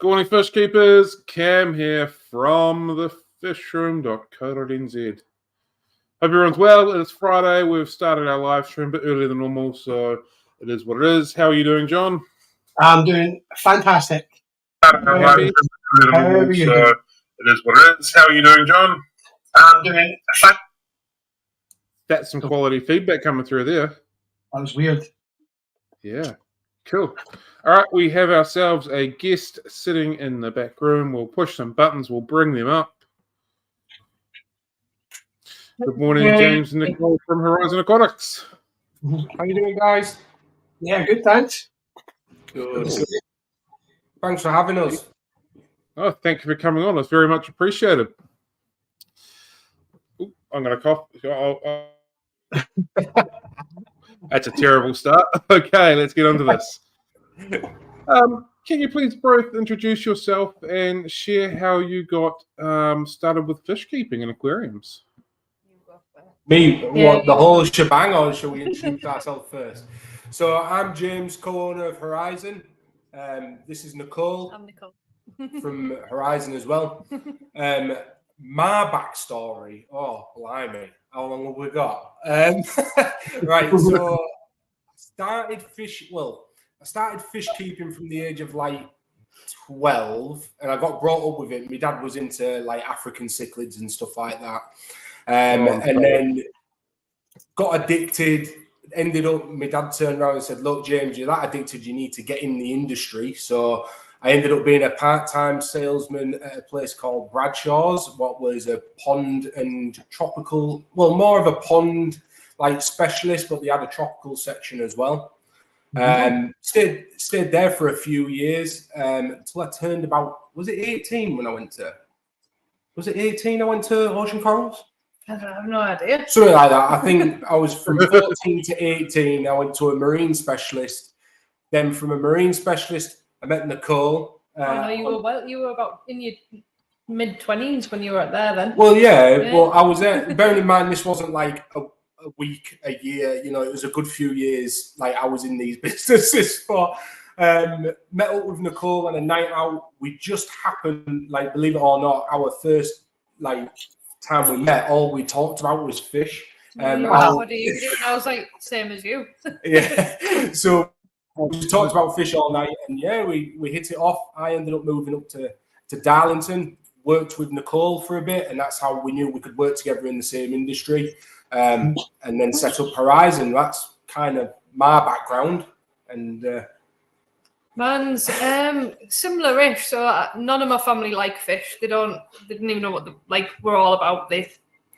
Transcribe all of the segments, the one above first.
Good morning, fish keepers. Cam here from the fishroom.co.nz. Hope everyone's well. It is Friday. We've started our live stream a bit earlier than normal, so it is what it is. How are you doing, John? I'm doing fantastic. Happy? How are you doing? It is what it is. How are you doing, John? I'm doing fantastic. That's some quality feedback coming through there. That was weird. Yeah, cool. All right, we have ourselves a guest sitting in the back room. We'll push some buttons. We'll bring them up. Good morning, James Nicole from Horizon Aquatics. How you doing, guys? Yeah, good, thanks. Good. Thanks for having us. Oh, thank you for coming on. It's very much appreciated. Ooh, I'm going to cough. That's a terrible start. Okay, let's get on to this. Can you please both introduce yourself and share how you got started with fish keeping and aquariums? Me? What, the whole shebang, or shall we introduce ourselves first? So I'm James, co-owner of Horizon. This is Nicole. I'm Nicole. From Horizon as well. My backstory, oh, blimey, how long have we got? Right, so I started fish keeping from the age of like 12, and I got brought up with it. My dad was into like African cichlids and stuff like that. And then got addicted, ended up, my dad turned around and said, look, James, you're that addicted, you need to get in the industry. So I ended up being a part-time salesman at a place called Bradshaw's, what was a pond and tropical, well, more of a pond like specialist, but they had a tropical section as well. Stayed there for a few years until I turned about, was it 18 when I went to, was it 18 I went to Ocean Corals? I have no idea. Something like that. I think I was from 14 to 18. I went to a marine specialist. Then from a marine specialist, I met Nicole. No, you were about in your mid-20s when you were there then. Well, yeah. Well, I was there. Bearing in mind, this wasn't like a week, a year. You know, it was a good few years. Like I was in these businesses for. Met up with Nicole on a night out. We just happened, like, believe it or not, our first like time we met, all we talked about was fish. What do you do? I was like, same as you. Yeah. So we talked about fish all night, and yeah, we hit it off. I ended up moving up to Darlington, worked with Nicole for a bit, and that's how we knew we could work together in the same industry. And then set up Horizon. That's kind of my background. And Mine's similar-ish. So none of my family like fish. They didn't even know what we're all about. They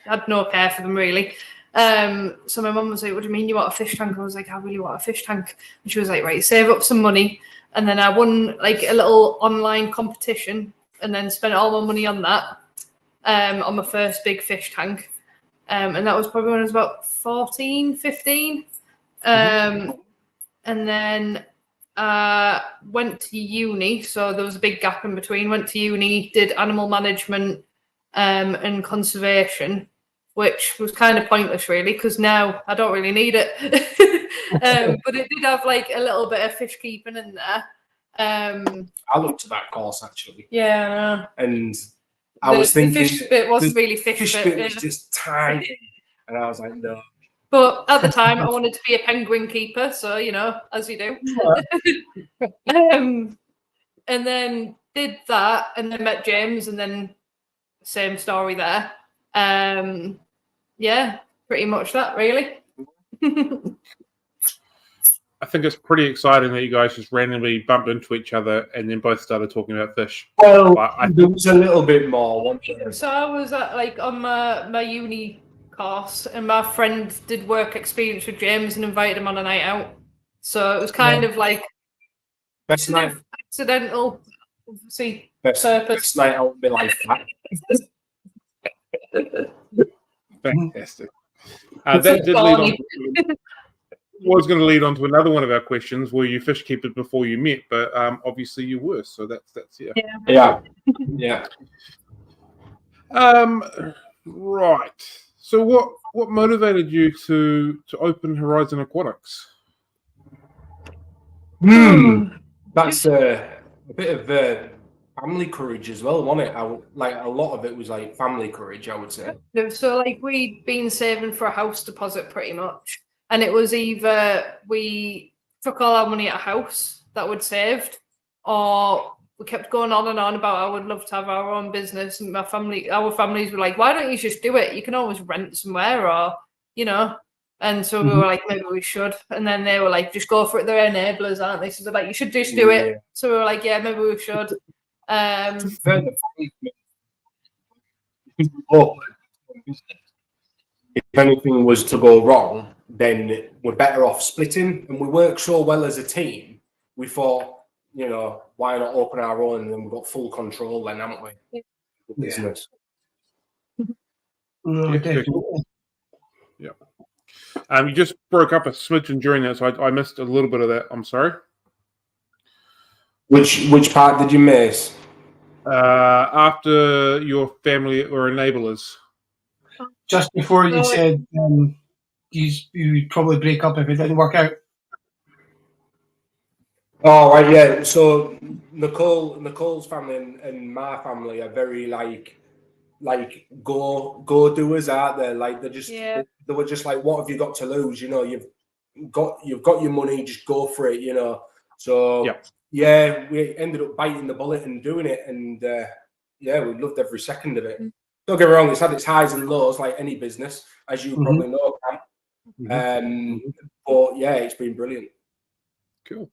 had no care for them really. So my mum was like, "What do you mean you want a fish tank?" I was like, "I really want a fish tank." And she was like, "Right, save up some money." And then I won like a little online competition, and then spent all my money on that, on my first big fish tank. And that was probably when I was about 14, 15. And then went to uni, so there was a big gap in between. Went to uni, did animal management and conservation, which was kind of pointless really, because now I don't really need it. But it did have like a little bit of fish keeping in there. I looked at that course actually. Yeah, and I was thinking the fish bit wasn't really fish bit was just tiny, and I was like, no. But at the time, I wanted to be a penguin keeper, so you know, as you do. And then did that, and then met James, and then same story there. Yeah, pretty much that, really. I think it's pretty exciting that you guys just randomly bumped into each other and then both started talking about fish. Well, there was a little bit more. So I was at, like on my uni course, and my friend did work experience with James and invited him on a night out. So it was kind of like accidental, obviously, purpose. Best night out of my life. Fantastic. That did lead on. Was going to lead on to another one of our questions. Were you fish keepers before you met? But obviously you were. So that's yeah. Right. So what motivated you to open Horizon Aquatics? That's a bit of family courage as well, wasn't it? Like a lot of it was like family courage, I would say. So like we'd been saving for a house deposit pretty much, and it was either we took all our money at a house that we'd saved, or we kept going on and on about I would love to have our own business. And our families were like, why don't you just do it? You can always rent somewhere, or you know. And so we were like, maybe we should. And then they were like, just go for it. They're enablers, aren't they? So they're like, you should just do it. So we were like, yeah, maybe we should. If anything was to go wrong, then we're better off splitting. And we work so well as a team. We thought, you know, why not open our own? And then we've got full control then, haven't we? Yeah. Business. No, definitely. Yeah. You just broke up a smidgen during that, so I missed a little bit of that. I'm sorry. Which part did you miss? After your family or enablers. Just before you said you would probably break up if it didn't work out. Oh, right, yeah. So Nicole's family and my family are very like go doers, aren't they? Like they were just like, what have you got to lose? You know, you've got your money, just go for it, you know. So yeah, we ended up biting the bullet and doing it, and yeah, we loved every second of it. Don't get me wrong, it's had its highs and lows like any business, as you probably know, Cam. But yeah, it's been brilliant. Cool.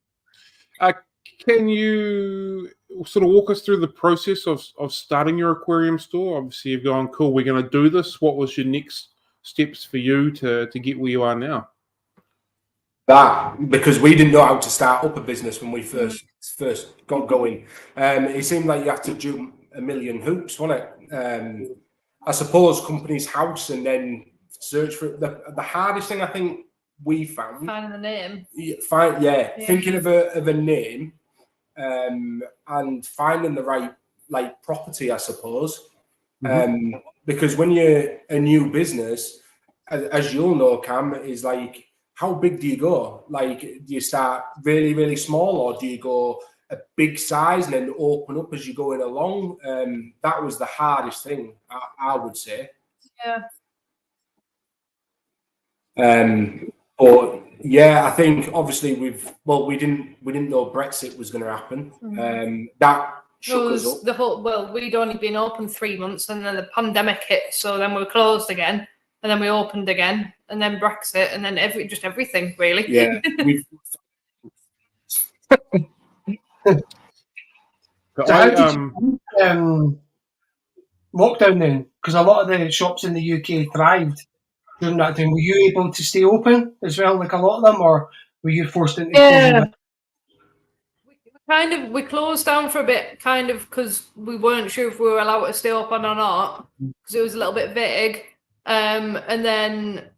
Can you sort of walk us through the process of starting your aquarium store? Obviously, you've gone, cool, we're going to do this. What was your next steps for you to get where you are now? That, because we didn't know how to start up a business when we first got going. It seemed like you had to jump a million hoops, wasn't it? I suppose company's house and then search for it. The hardest thing I think we found finding the name. Thinking of a name, and finding the right like property, I suppose. Because when you're a new business, as you'll know, Cam, is like, how big do you go? Like, do you start really, really small, or do you go a big size and then open up as you're going along? That was the hardest thing, I would say. Yeah. But yeah, I think obviously we didn't know Brexit was going to happen. That shook us up. We'd only been open 3 months, and then the pandemic hit, so then we were closed again, and then we opened again, and then Brexit, and then everything really. Yeah. So how did you lockdown then? Because a lot of the shops in the UK thrived during that time. Were you able to stay open as well, like a lot of them, or were you forced into closing? We closed down for a bit, kind of, because we weren't sure if we were allowed to stay open or not, because it was a little bit vague. And then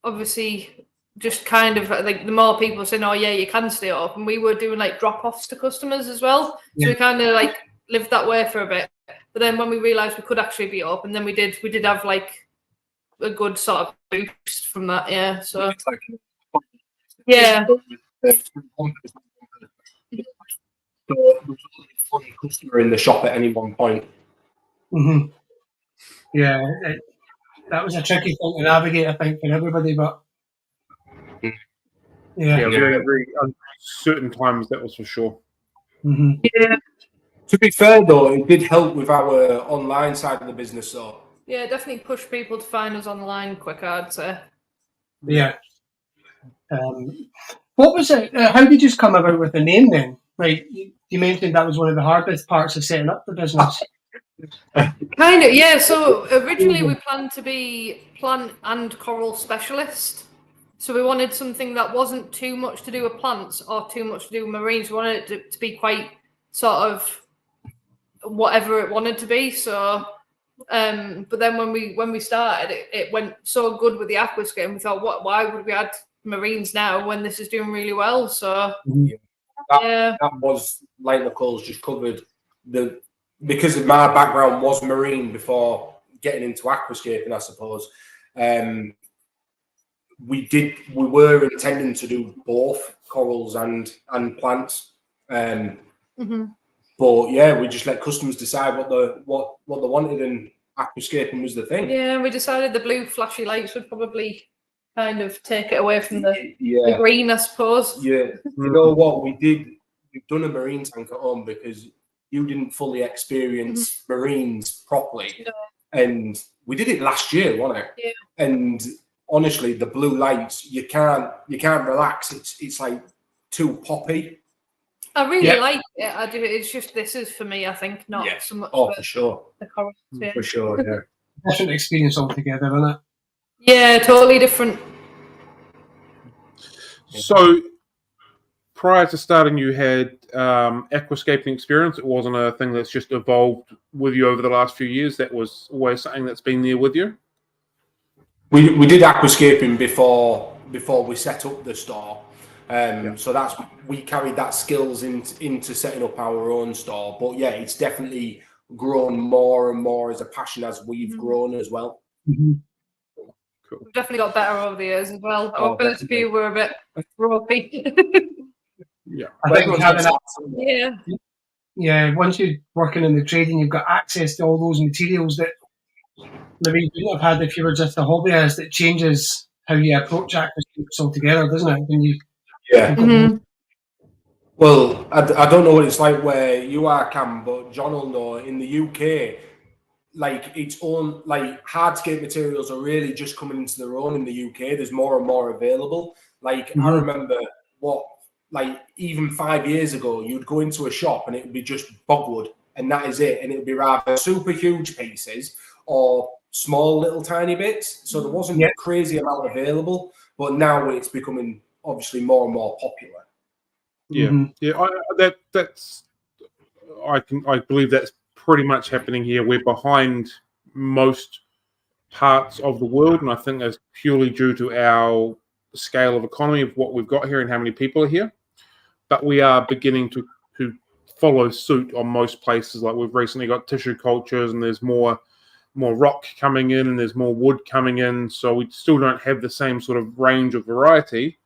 obviously just kind of like the more people saying, oh yeah, you can stay open, we were doing like drop-offs to customers as well. So we kind of like lived that way for a bit. But then when we realised we could actually be open, then we did have like a good sort of boost from that, yeah. So yeah. So there was only one customer in the shop at any one point. Yeah, that was a tricky thing to navigate, I think, for everybody. But very uncertain times, that was for sure. Yeah. To be fair, though, it did help with our online side of the business, though. Yeah, definitely push people to find us online quicker, I'd say. Yeah. What was it? How did you come about with the name then? Like, you mentioned that was one of the hardest parts of setting up the business. Kind of, yeah. So originally we planned to be plant and coral specialist. So we wanted something that wasn't too much to do with plants or too much to do with marines. We wanted it to be quite sort of whatever it wanted to be. So, but then when we started, it went so good with the aquascaping. We thought, why would we add marines now when this is doing really well? So that was, like Nicole's just covered, because of my background was marine before getting into aquascaping, I suppose. We were intending to do both corals and plants. But yeah, we just let customers decide what they wanted, and aquascaping was the thing. Yeah, we decided the blue flashy lights would probably kind of take it away from the Yeah, green, I suppose. yeah. You know what we did? We've done a marine tank at home because you didn't fully experience marines properly, No. and we did it last year, wasn't it? Yeah. And honestly, the blue lights, you can't relax. It's like too poppy. I really like it. I do. It's just this is for me. I think not so much. Oh, for sure. The corals, yeah. For sure, yeah. Different experience altogether, isn't it? Yeah, totally different. So, prior to starting, you had aquascaping experience. It wasn't a thing that's just evolved with you over the last few years. That was always something that's been there with you. We did aquascaping before we set up the store. So we carried that skills into setting up our own store. But yeah, it's definitely grown more and more as a passion as we've grown as well. Mm-hmm. Cool. We've definitely got better over the years as well. Our first few were a bit ropey. Yeah, I think having once you're working in the trade and you've got access to all those materials that maybe you wouldn't have had if you were just a hobbyist, it changes how you approach aquascapes altogether, doesn't it? When you Well, I don't know what it's like where you are, Cam, but John will know. In the UK, like its own, like hardscape materials are really just coming into their own in the UK. There's more and more available. Like I remember even 5 years ago, you'd go into a shop and it would be just bogwood, and that is it. And it would be rather super huge pieces or small little tiny bits. So there wasn't a crazy amount available, but now it's becoming obviously more and more popular. Yeah, I believe that's pretty much happening here. We're behind most parts of the world, and I think that's purely due to our scale of economy of what we've got here and how many people are here. But we are beginning to follow suit on most places. Like we've recently got tissue cultures, and there's more rock coming in, and there's more wood coming in. So we still don't have the same sort of range of variety,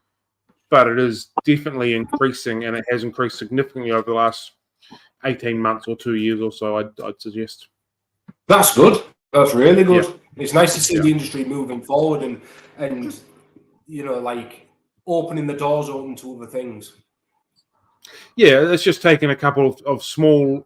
but it is definitely increasing, and it has increased significantly over the last 18 months or 2 years or so, I'd suggest. That's good. That's really good. Yeah. It's nice to see the industry moving forward and you know, like opening the doors open to other things. Yeah, it's just taken a couple of small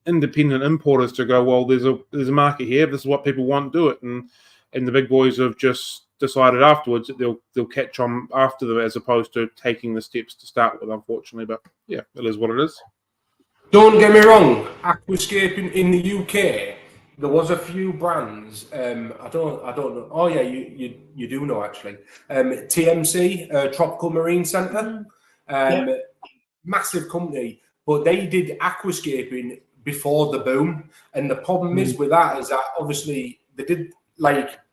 independent importers to go, well, there's a market here. This is what people want, do it. And the big boys have just decided afterwards that they'll catch on after them, as opposed to taking the steps to start with, unfortunately. But yeah, it is what it is. Don't get me wrong, aquascaping in the UK, there was a few brands. I don't know. Oh yeah, you do know actually. TMC, Tropical Marine Centre, massive company, but they did aquascaping before the boom. And the problem is with that is that obviously they did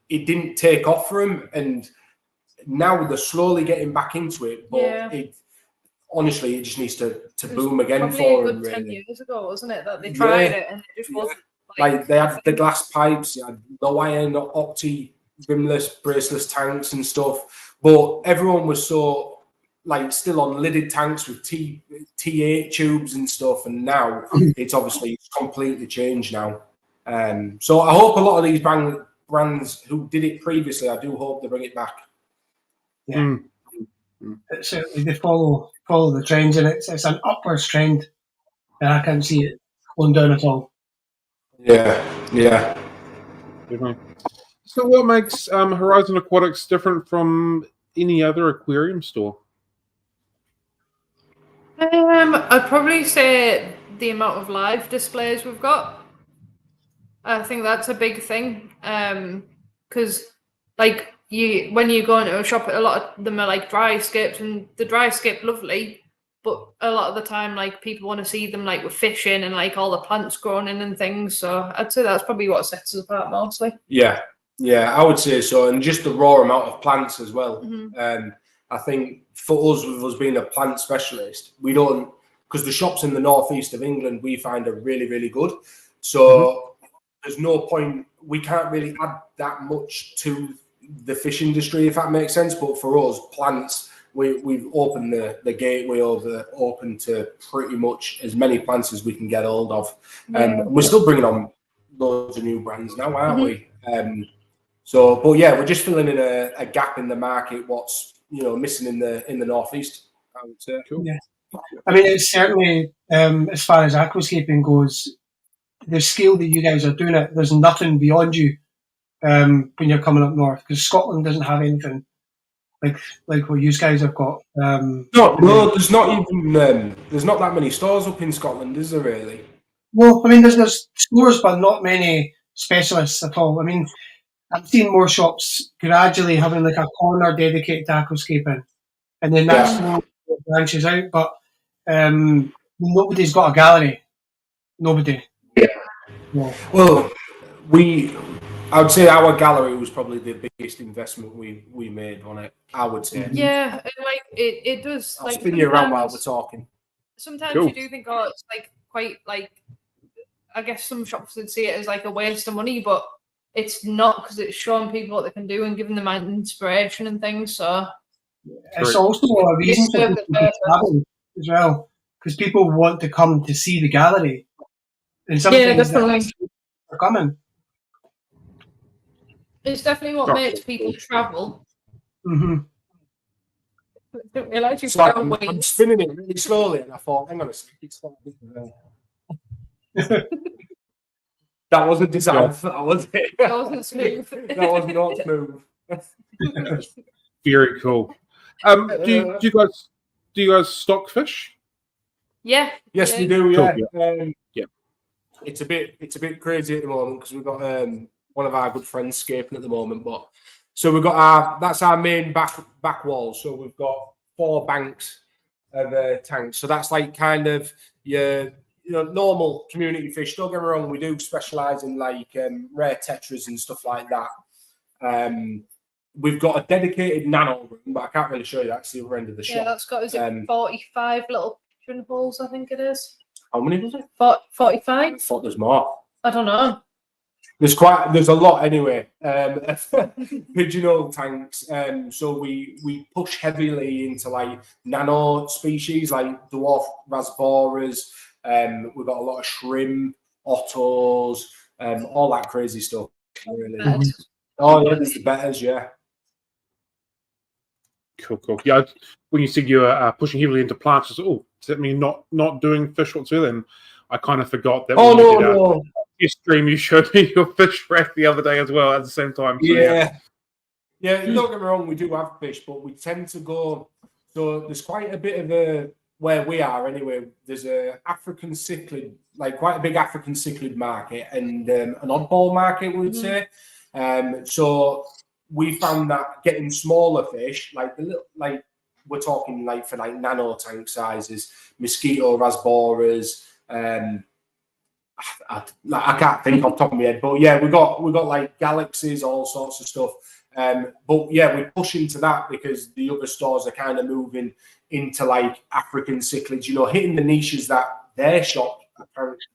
it didn't take off for them, and now they're slowly getting back into it. But honestly, it just needs to boom again for them. 10 years ago, wasn't it, that they tried it and it just wasn't. Like they had the glass pipes, you had low iron, opti, rimless, braceless tanks and stuff. But everyone was so still on lidded tanks with T8 tubes and stuff. And now it's obviously completely changed now. So I hope a lot of these brands who did it previously, I do hope they bring it back. Yeah. Certainly they follow the trends, and it's an upwards trend, and I can't see it going down at all. Yeah. So what makes Horizon Aquatics different from any other aquarium store? I'd probably say the amount of live displays we've got. I think that's a big thing, because when you go into a shop, a lot of them are dry scapes, and the dry scape lovely, but a lot of the time people want to see them with fish in and all the plants growing in and things. So I'd say that's probably what sets us apart mostly. Yeah, I would say so, and just the raw amount of plants as well. I think for us, with us being a plant specialist, we don't, because the shops in the northeast of England we find are really, really good. So there's no point, we can't really add that much to the fish industry, if that makes sense. But for us, plants we've opened the gateway open to pretty much as many plants as we can get hold of. We're still bringing on loads of new brands now, aren't we? But yeah, we're just filling in a gap in the market. What's missing in the northeast, I would say. Cool. Yeah, I mean, it's certainly as far as aquascaping goes, the scale that you guys are doing it, there's nothing beyond you when you're coming up north, because Scotland doesn't have anything like what you guys have got. No, there's not even there's not that many stores up in Scotland, is there really? Well, I mean, there's stores, but not many specialists at all. I mean, I've seen more shops gradually having like a corner dedicated to aquascaping, and then that slowly branches out. But nobody's got a gallery. Nobody. Yeah. Well, I would say our gallery was probably the biggest investment we made on it. I would say. Yeah, and like it does. I'll spin you around while we're talking. Sometimes you do think, oh, it's like quite like. I guess some shops would see it as like a waste of money, but it's not, because it's showing people what they can do and giving them inspiration and things. So it's also a reason for people to travel as well, because people want to come to see the gallery. And definitely. Are coming. It's definitely what makes people travel. Mm-hmm. I didn't realise you I'm spinning it really slowly, and I thought, hang on a second, that wasn't designed for that, was it? That wasn't smooth. That was not smooth. Very cool. Do you guys stock fish? Yeah. Yes, we do. Yeah. Cool, yeah. It's a bit crazy at the moment because we've got one of our good friends scaping at the moment, but so we've got that's our main back wall. So we've got 4 banks of tanks. So that's like kind of your normal community fish. Don't get me wrong, we do specialise in like rare tetras and stuff like that. We've got a dedicated nano room, but I can't really show you that. It's the other end of the shop. Yeah, that's got 45 little pigeon holes, I think it is. How many was it? 45. I thought there's more. I don't know. There's a lot anyway. Pigeonhole tanks. So we push heavily into like nano species like dwarf rasboras. We've got a lot of shrimp, ottos, all that crazy stuff. Really. Oh yeah, there's the betters, yeah. Cool. Yeah, when you said you were pushing heavily into plants, does that mean not doing fish whatsoever? Then I kind of forgot that. No. Your stream, you showed me your fish rack the other day as well at the same time. So, yeah. Don't get me wrong, we do have fish, but we tend to go. So there's quite a bit of where we are anyway. There's a African cichlid, like quite a big African cichlid market, and an oddball market, we would say. So we found that getting smaller fish, like the little, like we're talking like for like nano tank sizes, mosquito rasboras. I can't think off the top of my head, but yeah, we got like galaxies, all sorts of stuff. But yeah, we push into that because the other stores are kind of moving into like African cichlids, hitting the niches that their shop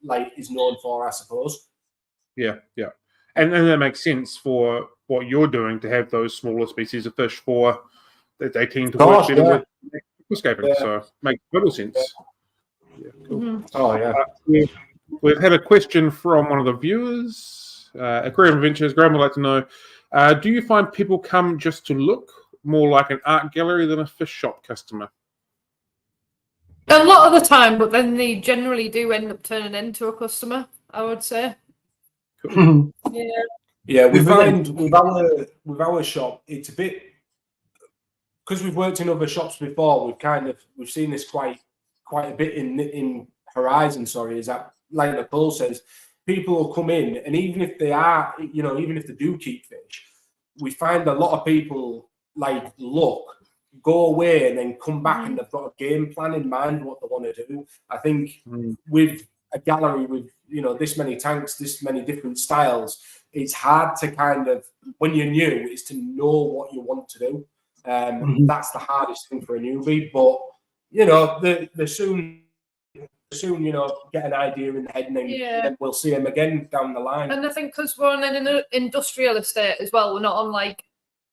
like is known for, I suppose. Yeah. And that makes sense for what you're doing to have those smaller species of fish they tend to work better with aquascaping. Yeah. So makes total sense. Yeah, cool. Mm-hmm. Oh yeah. We've had a question from one of the viewers. Aquarium Adventures. Graham would like to know, do you find people come just to look more like an art gallery than a fish shop customer? A lot of the time, but then they generally do end up turning into a customer, I would say. Cool. Yeah, we find with our shop, it's a bit, because we've worked in other shops before, we've seen this quite a bit in Horizon, is that, like Nicole says, people will come in, and even if they are, even if they do keep fish, we find a lot of people like go away and then come back and they've got a game plan in mind what they want to do. I think with a gallery with this many tanks, this many different styles, it's hard to kind of, when you're new, is to know what you want to do. That's the hardest thing for a newbie, but the soon get an idea in the head, and then we'll see them again down the line. And I think because we're on an industrial estate as well, we're not on like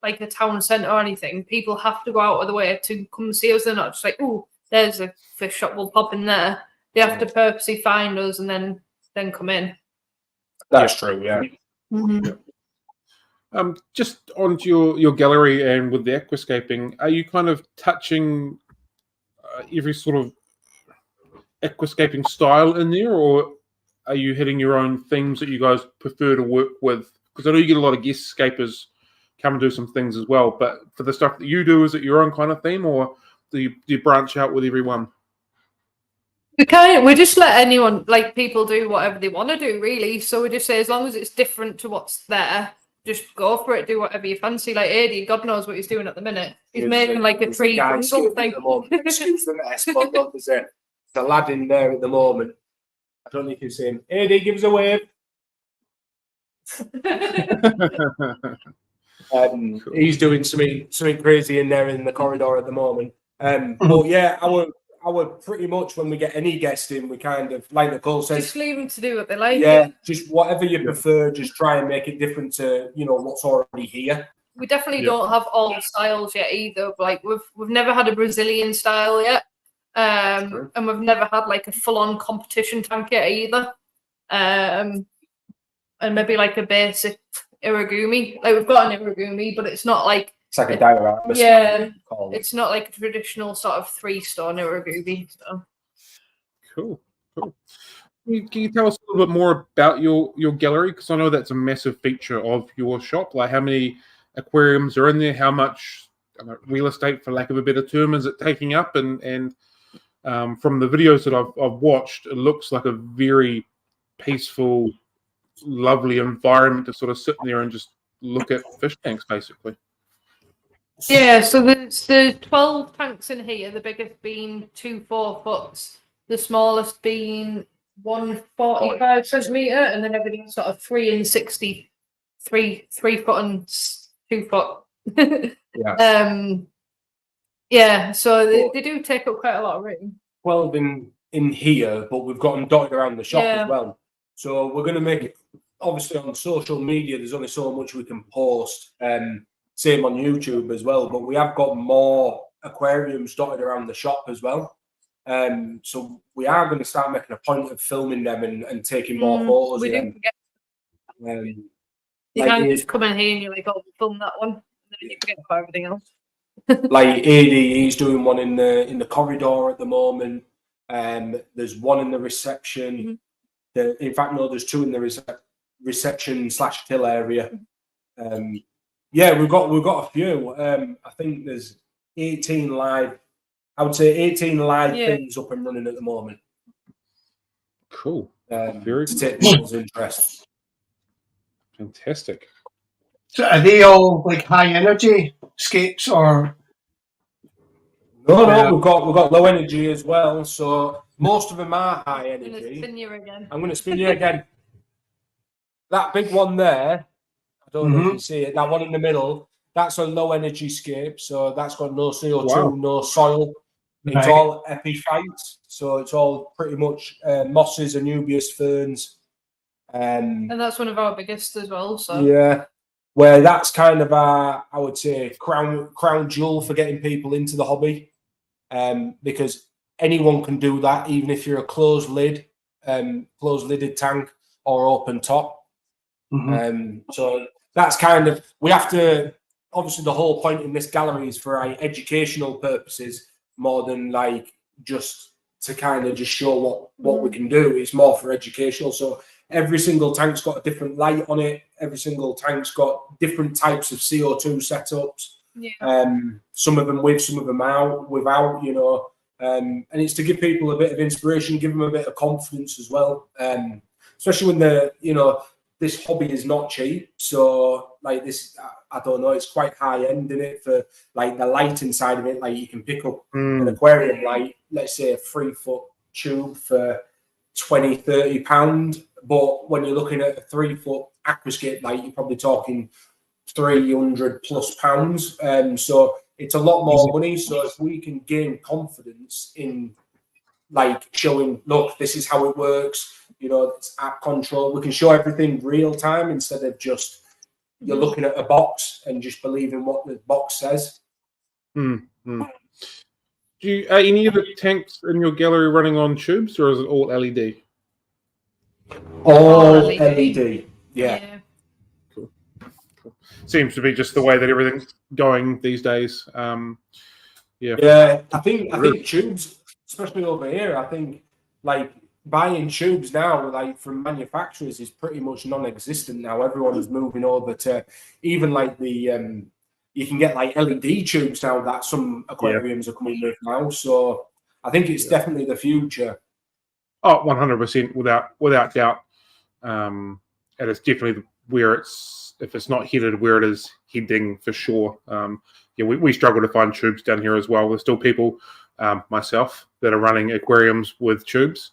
like a town centre or anything, people have to go out of the way to come see us. They're not just like, oh, there's a fish shop, we'll pop in there. They have to purposely find us and then come in. That's true, yeah. Just onto your gallery and with the aquascaping, are you kind of touching every sort of aquascaping style in there, or are you hitting your own themes that you guys prefer to work with? Because I know you get a lot of guest scapers come and do some things as well, but for the stuff that you do, is it your own kind of theme, or do you branch out with everyone? We just let anyone, like, people do whatever they want to do, really. So we just say, as long as it's different to what's there, just go for it, do whatever you fancy. Like Adi, God knows what he's doing at the minute. He's making like a tree from something. Excuse the mess, but look, there's a lad in there at the moment. I don't know if you've seen him. Adi, give us a wave. Cool. He's doing something crazy in there in the corridor at the moment. But yeah, our pretty much when we get any guest in, we kind of, like Nicole says, just leave them to do what they like. Yeah, just whatever you prefer, just try and make it different to what's already here. We definitely don't have all styles yet either. Like we've never had a Brazilian style yet, and we've never had like a full-on competition tank yet either. And maybe like a basic irigumi. Like we've got an irigumi, but it's not like a diorama. Yeah, it's not like a traditional sort of 3-stone irigumi. So. Cool. Can you tell us a little bit more about your gallery? Because I know that's a massive feature of your shop. Like how many aquariums are in there? How much real estate, for lack of a better term, is it taking up? And from the videos that I've watched, it looks like a very peaceful, lovely environment to sort of sit there and just look at fish tanks, basically. Yeah, so there's the 12 tanks in here, the biggest being 2 4-foots, the smallest being 145 centimetre, and then everything's sort of 3 and 60, 3 foot and 2 foot. Yeah, so they do take up quite a lot of room. 12 in here, but we've got them dotted around the shop as well. So we're going to make it, obviously on social media, there's only so much we can post. Same on YouTube as well, but we have got more aquariums dotted around the shop as well. So we are going to start making a point of filming them and taking more photos of them. You can't just come in here and you're like, oh, film that one, and then you forget about everything else. Like he's doing one in the corridor at the moment. There's one in the reception. In fact, no, there's 2 in the reception/till area. Yeah, we've got a few. I think there's 18 live. I would say 18 live things up and running at the moment. Cool. To take people's interest. Fantastic. So are they all like high energy scapes or? No, we've got low energy as well. So most of them are high energy. I'm going to spin you again. That big one there. I don't know if you see it. That one in the middle, that's a low energy scape. So that's got no CO2, no soil. It's all epiphytes. So it's all pretty much mosses, anubias, ferns. And that's one of our biggest as well. So yeah, where that's kind of our, I would say, crown jewel for getting people into the hobby. Because anyone can do that, even if you're a closed lidded tank or open top. So that's kind of, we have to, obviously the whole point in this gallery is for educational purposes more than like just to kind of just show what we can do. It's more for educational. So every single tank's got a different light on it. Every single tank's got different types of CO2 setups. Some of them with, some of them without, and it's to give people a bit of inspiration, give them a bit of confidence as well. Especially when this hobby is not cheap. So like this, I don't know, it's quite high end in it for like the light inside of it. Like you can pick up an aquarium light, let's say a 3-foot tube for £20-30. But when you're looking at a 3-foot aquascape light, you're probably talking £300+ So it's a lot more money. So if we can gain confidence in like showing, look, this is how it works, it's app control, we can show everything real time instead of just you're looking at a box and just believing what the box says. Mm-hmm. Are any of the tanks in your gallery running on tubes, or is it all LED? All LED. Yeah. Cool. Seems to be just the way that everything's going these days. Yeah, I think tubes, especially over here, I think like buying tubes now, like from manufacturers, is pretty much non-existent now. Everyone is moving over to even like the you can get like LED tubes now that some aquariums are coming with now. So I think it's definitely the future. Oh, 100%, without doubt. And it's definitely where if it's not headed where it is heading for sure. We struggle to find tubes down here as well. There's still people, myself, that are running aquariums with tubes.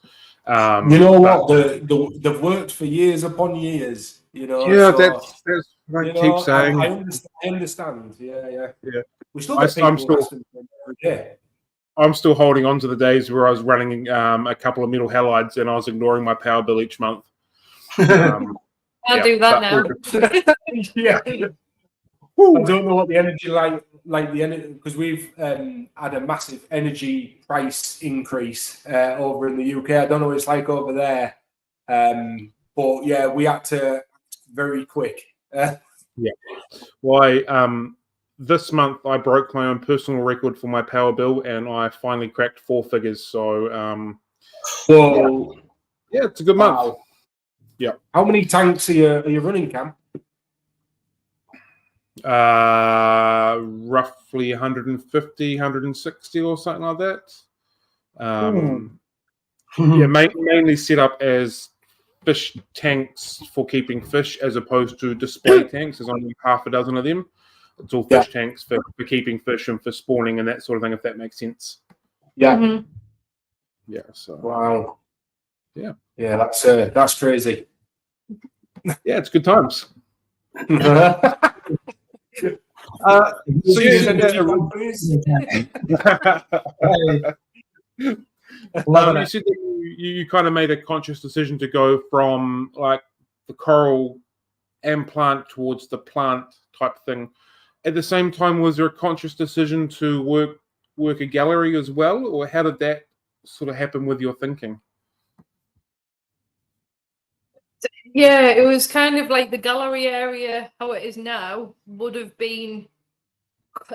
You know what? They've worked for years upon years. You know. Yeah, so, that's what I keep saying. I understand. Yeah. We still I'm still holding on to the days where I was running a couple of metal halides and I was ignoring my power bill each month. I'll do that now. Yeah. I don't know what the energy like the energy, because we've had a massive energy price increase over in the UK. I don't know what it's like over there, but yeah, we had to very quick. Why? This month I broke my own personal record for my power bill, and I finally cracked 4 figures. So, it's a good month. Wow. Yeah. How many tanks are you running, Cam? Roughly 150, 160 or something like that. Mainly set up as fish tanks for keeping fish, as opposed to display tanks. There's only half a dozen of them. It's all fish tanks for keeping fish and for spawning and that sort of thing, if that makes sense. Yeah. Mm-hmm. Yeah. So. Wow. Yeah. Yeah, that's crazy. Yeah, it's good times. You said that you kind of made a conscious decision to go from like the coral and plant towards the plant type thing. At the same time, was there a conscious decision to work a gallery as well, or how did that sort of happen with your thinking? Yeah, it was kind of like the gallery area, how it is now, would have been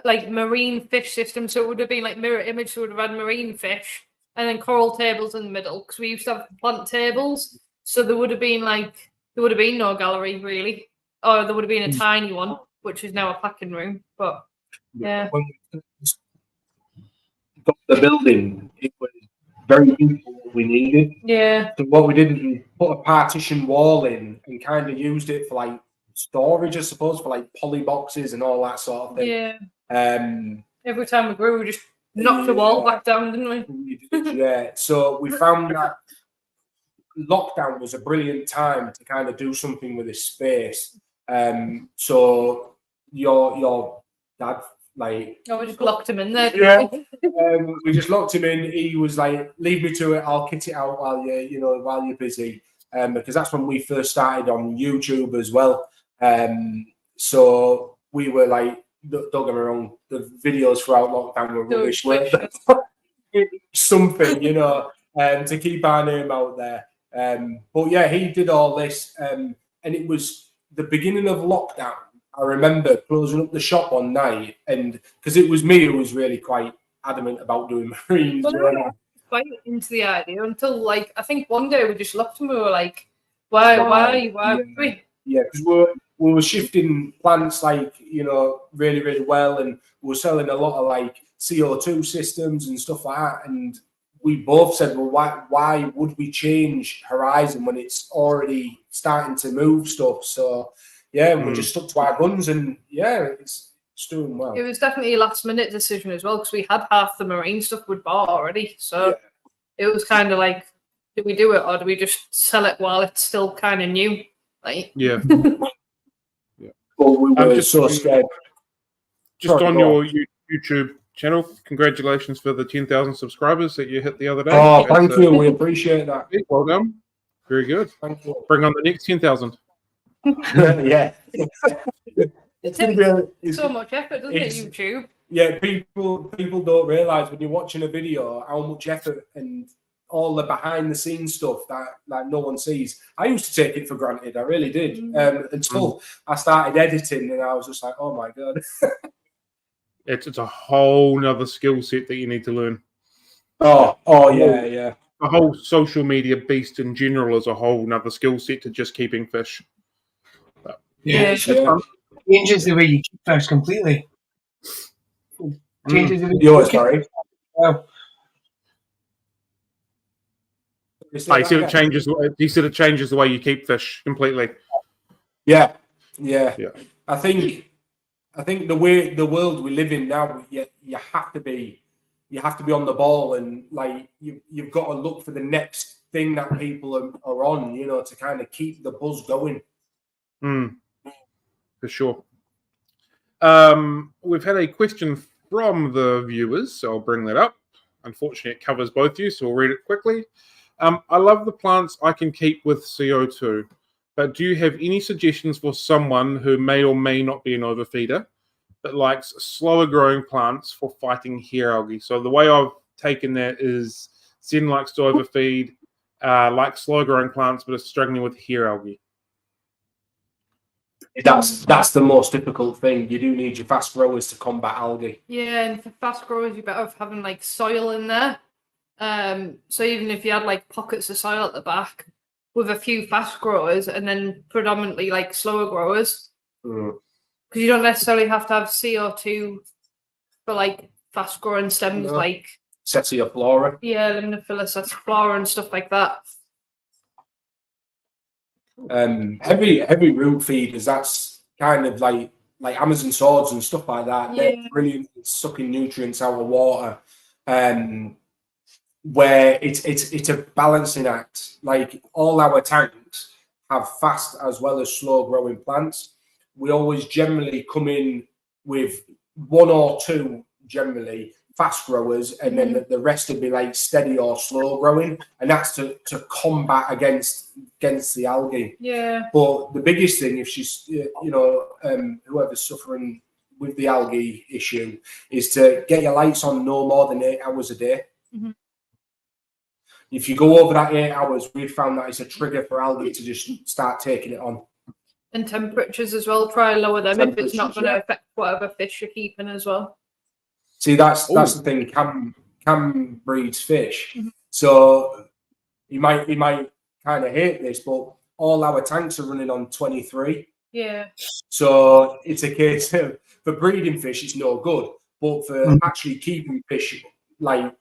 like marine fish system. So it would have been like mirror image, so it would have had marine fish and then coral tables in the middle, because we used to have plant tables. So there would have been no gallery really, or there would have been a tiny one, which is now a packing room. But yeah. When we got the building, it was very simple what we needed. Yeah. So what we did is we put a partition wall in and kind of used it for like storage, I suppose, for like poly boxes and all that sort of thing. Yeah. Every time we grew, we just knocked the wall back down, didn't we? Yeah. So we found that lockdown was a brilliant time to kind of do something with this space. So your dad, like, we just locked him in there. Yeah. We just locked him in. He was like, "Leave me to it. I'll kit it out while you're busy." Because that's when we first started on YouTube as well. So we were like, don't get me wrong, the videos throughout lockdown were rubbish. Something, to keep our name out there. But yeah, he did all this, and it was the beginning of lockdown. I remember closing up the shop one night, and because it was me who was really quite adamant about doing marines. Quite into the idea until like I think one day we just looked and we were like, why? Yeah, because we were shifting plants like really, really well, and we were selling a lot of like CO2 systems and stuff like that. And we both said, well, why would we change Horizon when it's already starting to move stuff? So yeah, we just stuck to our guns, and yeah, it's doing well. It was definitely a last minute decision as well, because we had half the marine stuff we'd bought already. So it was kind of like, do we do it or do we just sell it while it's still kind of new? Like, yeah. Well, we were just so scared. Just on your YouTube channel, congratulations for the 10,000 subscribers that you hit the other day. Oh, thank you. We appreciate that. Well done. Very good. Thank you. Bring on the next 10,000. Yeah. It gonna takes be so much effort, doesn't it, YouTube? Yeah, people don't realise when you're watching a video how much effort and all the behind the scenes stuff that like no one sees. I used to take it for granted, I really did, until I started editing, and I was just like, oh my god. It's a whole nother skill set that you need to learn. Oh yeah. The whole social media beast in general is a whole nother skill set to just keeping fish. But, Yeah. Changes the way you keep fish completely. Changes the way you sorry. Well, he said it changes. He said it changes the way you keep fish completely. Yeah. I think the world we live in now, you have to be on the ball, and like you've got to look for the next thing that people are on, to kind of keep the buzz going. For sure. We've had a question from the viewers, so I'll bring that up. Unfortunately, it covers both of you, so we'll read it quickly. I love the plants I can keep with CO2, but do you have any suggestions for someone who may or may not be an overfeeder, but likes slower growing plants for fighting hair algae? So the way I've taken that is Zen likes to overfeed, likes slow growing plants, but is struggling with hair algae. That's the most difficult thing. You do need your fast growers to combat algae. Yeah, and for fast growers, you're better off having like soil in there. So even if you had like pockets of soil at the back with a few fast growers and then predominantly like slower growers, because you don't necessarily have to have CO2 for like fast growing stems like Sessiiflora. Yeah, Limnophilus sessiiflora and stuff like that. Heavy root feeders, that's kind of like Amazon swords and stuff like that. Yeah. They're brilliant at sucking nutrients out of water. Where it's a balancing act. Like all our tanks have fast as well as slow growing plants. We always generally come in with one or two generally fast growers, and then the rest would be like steady or slow growing, and that's to combat against the algae. Yeah. But the biggest thing, if she's whoever's suffering with the algae issue, is to get your lights on no more than 8 hours a day. If you go over that 8 hours, we've found that it's a trigger for algae to just start taking it on. And temperatures as well. Try and lower them if it's not going to affect whatever fish you're keeping as well. See, that's the thing. Cam breeds fish, so you might kind of hate this, but all our tanks are running on 23. Yeah. So it's a case of for breeding fish, it's no good, but for actually keeping fish like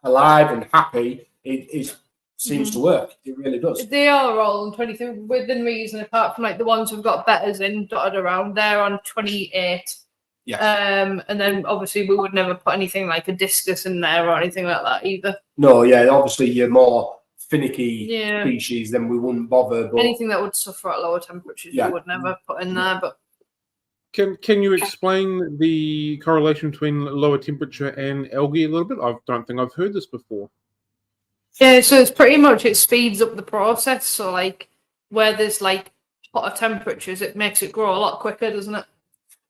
alive and happy, it seems to work. It really does. They are all on 23 within reason, apart from like the ones who've got betters in dotted around. They're on 28. Yeah. And then obviously we would never put anything like a discus in there or anything like that either. No, yeah, obviously you're more finicky species, then we wouldn't bother. But anything that would suffer at lower temperatures, we would never put in there. But can you explain the correlation between lower temperature and algae a little bit? I don't think I've heard this before. Yeah, so it's pretty much it speeds up the process. So like where there's like hotter temperatures, it makes it grow a lot quicker, doesn't it?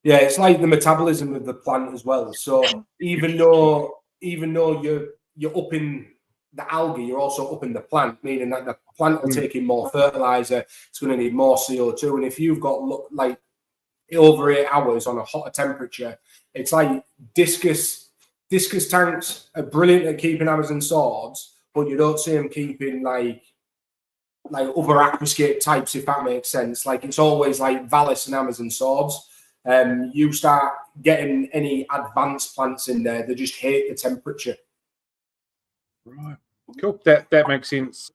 Yeah, it's like the metabolism of the plant as well. So even though you're upping the algae, you're also upping the plant, meaning that the plant will take in more fertilizer. It's going to need more CO2. And if you've got like over 8 hours on a hotter temperature, it's like discus tanks are brilliant at keeping Amazon swords, but you don't see them keeping like other aquascape types, if that makes sense. Like it's always like Valis and Amazon swords. You start getting any advanced plants in there, they just hate the temperature. Right. Cool. That makes sense.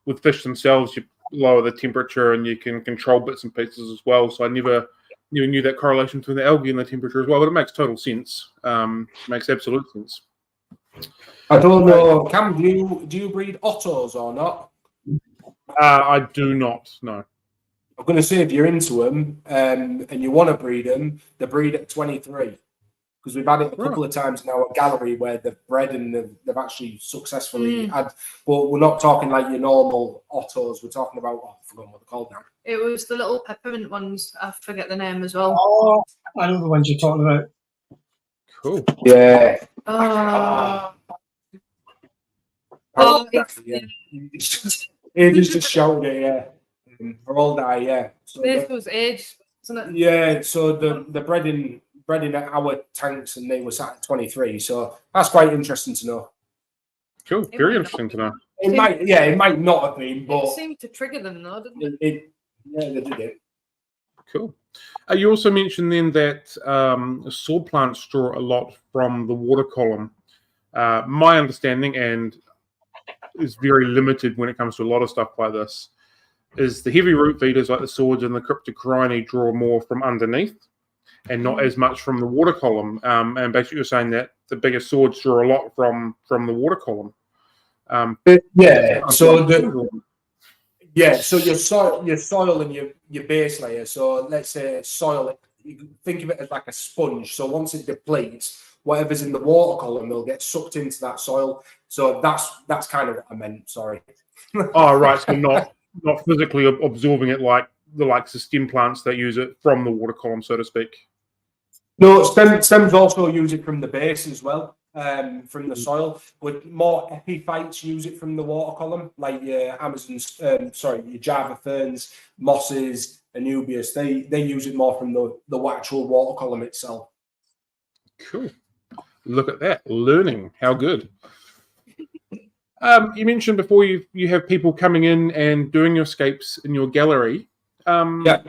With fish themselves, you lower the temperature and you can control bits and pieces as well. So I never knew that correlation between the algae and the temperature as well, but it makes total sense. Makes absolute sense. I don't know, Cam, do you breed ottos or not? I do not, no. I'm going to say if you're into them and you want to breed them, they breed at 23. because we've had it a couple of times in our gallery where they've bred and they've actually successfully had. But we're not talking like your normal Ottos. We're talking about, I forgot what they're called now. It was the little peppermint ones. I forget the name as well. Oh, I know the ones you're talking about. Cool. Yeah. Ages just showed it, yeah. For all that, yeah. So this was age, wasn't it? Yeah, so the breading at our tanks and they were sat at 23, so that's quite interesting to know. Cool, very interesting to know. It might not have been, but it seemed to trigger them though, didn't it? Yeah, they did it. Cool. You also mentioned then that sword plants draw a lot from the water column. My understanding, and is very limited when it comes to a lot of stuff like this, is the heavy root feeders like the swords and the cryptocorini draw more from underneath and not as much from the water column. And basically you're saying that the bigger swords draw a lot from the water column. So your soil and your base layer. So let's say soil, you can think of it as like a sponge. So once it depletes, whatever's in the water column will get sucked into that soil. So that's kind of what I meant. Sorry. Oh, right. So not physically absorbing it like the likes of stem plants that use it from the water column, so to speak. No, stems also use it from the base as well, from the soil. But more epiphytes use it from the water column, like your your Java ferns, mosses, anubias. They use it more from the actual water column itself. Cool. Look at that, learning. How good. You mentioned before you have people coming in and doing your scapes in your gallery. Yeah.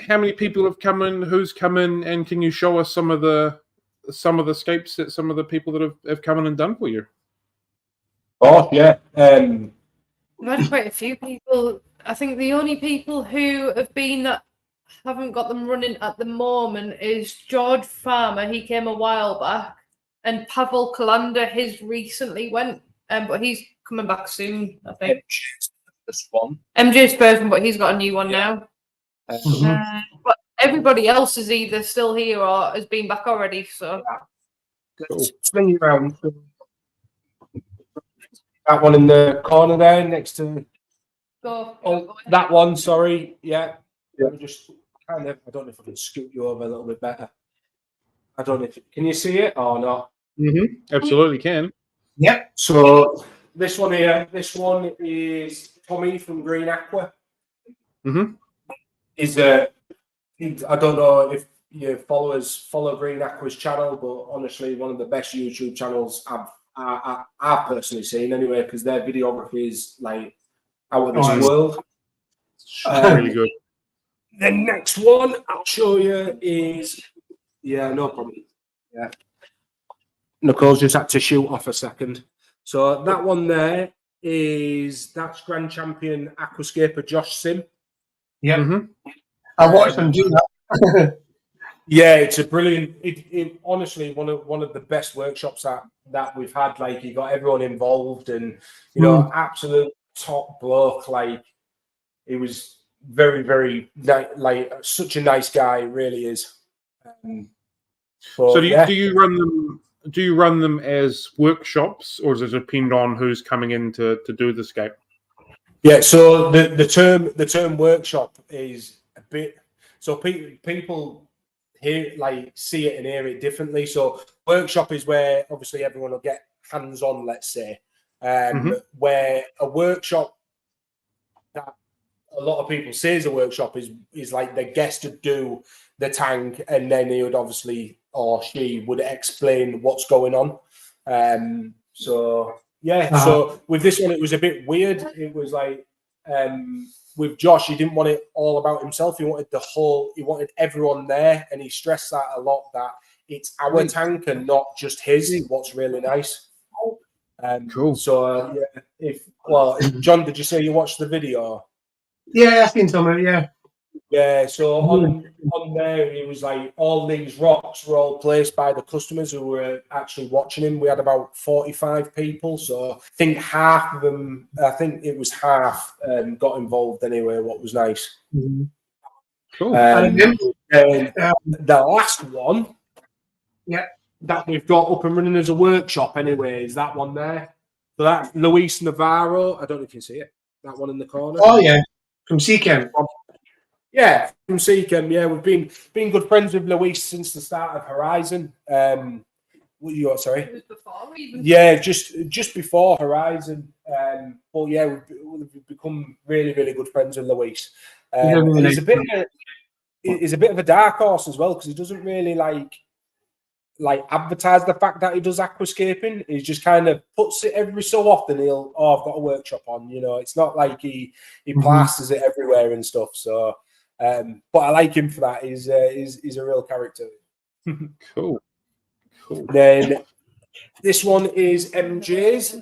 How many people have come in? Who's come in? And can you show us some of the scapes that some of the people that have come in and done for you? Oh yeah. We've had quite a few people. I think the only people who have been that haven't got them running at the moment is George Farmer. He came a while back, and Pavel Kalander. His recently went, but he's coming back soon. I think. MJ's person, but he's got a new one now. But everybody else is either still here or has been back already. So cool. Swing it around. That one in the corner there, next to. Go. That one. Sorry. Yeah. Just kind of. I don't know if I can scoot you over a little bit better. I don't know if can you see it or not. Absolutely can. Yep. So this one here. This one is Tommy from Green Aqua. Is I don't know if your followers follow Green Aqua's channel, but honestly, one of the best YouTube channels I've personally seen anyway, because their videography is like out of this world. Really good. The next one I'll show you is no problem. Yeah, Nicole's just had to shoot off a second. So that one there that's Grand Champion Aquascaper Josh Sim. Yeah. I watched them do that. Yeah, it's a brilliant. It honestly one of the best workshops that we've had. Like, you got everyone involved, and absolute top bloke. Like, he was very, very like such a nice guy. Really is. So do you run them? Do you run them as workshops, or does it depend on who's coming in to do the scape? Yeah. So the term workshop is a bit. So people hear, like, see it and hear it differently. So workshop is where obviously everyone will get hands on. Let's say where a workshop that a lot of people say is a workshop is like the guest would do the tank, and then he would obviously, or she would, explain what's going on. So with this one it was a bit weird. It was like with Josh, he didn't want it all about himself. He wanted everyone there, and he stressed that a lot, that it's our tank and not just his. What's really nice. Cool. So John, did you say you watched the video? Yeah, I've seen some of it. Yeah. Yeah, so on there, it was like all these rocks were all placed by the customers who were actually watching him. We had about 45 people, so I think half of them, got involved anyway, what was nice. Cool. And the last one that we've got up and running as a workshop anyway is that one there. So that's Luis Navarro. I don't know if you can see it. That one in the corner. Oh yeah, from Seachem. Yeah, from Seachem. Yeah, we've been good friends with Luis since the start of Horizon. What you got? Sorry. It was before even. Yeah, just before Horizon. But yeah, we've become really, really good friends with Luis. He's a bit of a dark horse as well because he doesn't really like advertise the fact that he does aquascaping. He just kind of puts it every so often. I've got a workshop on. It's not like he plasters it everywhere and stuff. So, but I like him for that. He's a real character. Cool. Then this one is MJ's.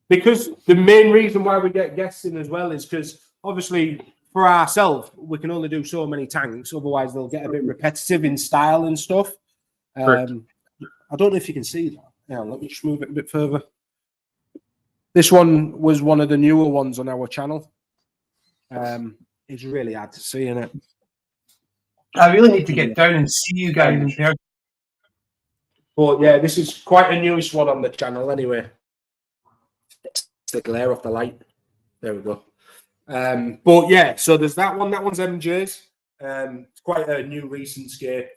Because the main reason why we get guests in as well is because obviously for ourselves we can only do so many tanks, otherwise they'll get a bit repetitive in style and stuff. I don't know if you can see that. Yeah, let me just move it a bit further. This one was one of the newer ones on our channel. It's really hard to see, isn't it? I really need to get down and see you guys in person. But yeah, this is quite a newish one on the channel anyway. It's the glare off the light. There we go. But yeah, so there's that one. That one's MJ's. It's quite a new recent scape.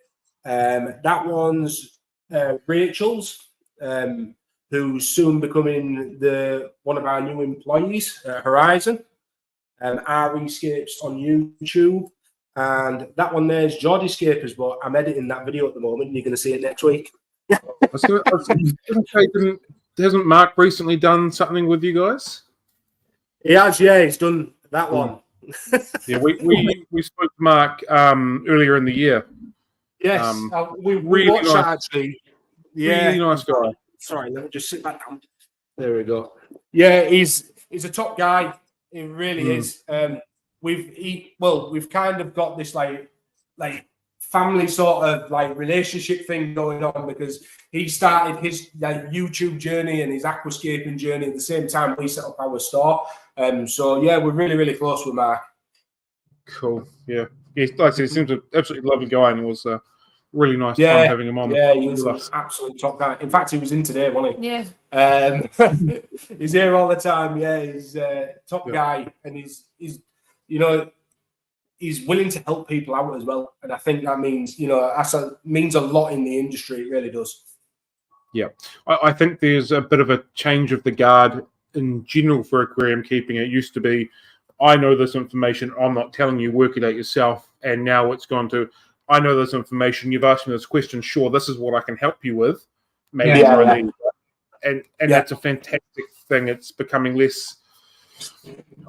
That one's Rachel's, who's soon becoming one of our new employees at Horizon. RE Scapes on YouTube. And that one there's Geordie Scapers, but I'm editing that video at the moment. And you're going to see it next week. I was going to say, hasn't Mark recently done something with you guys? He has, yeah. He's done that one. Yeah, we spoke to Mark earlier in the year. Yes, we really watched nice, that actually. Yeah, really nice guy. Sorry, let me just sit back down. There we go. Yeah, he's a top guy. He really is. We've kind of got this like family sort of like relationship thing going on because he started his YouTube journey and his aquascaping journey at the same time we set up our store. So yeah, we're really, really close with Mark. Cool. Yeah. Like I said, he seems an absolutely lovely guy and it was really nice fun having him on. Yeah, he was an absolute top guy. In fact, he was in today, wasn't he? Yeah. He's here all the time. Yeah, he's a top guy and he's he's willing to help people out as well. And I think that means, means a lot in the industry. It really does. Yeah. I think there's a bit of a change of the guard in general for aquarium keeping. It used to be, I know this information, I'm not telling you, work it out yourself. And now it's gone to, I know this information, you've asked me this question, sure, this is what I can help you with. Maybe try these. And that's a fantastic thing. It's becoming less,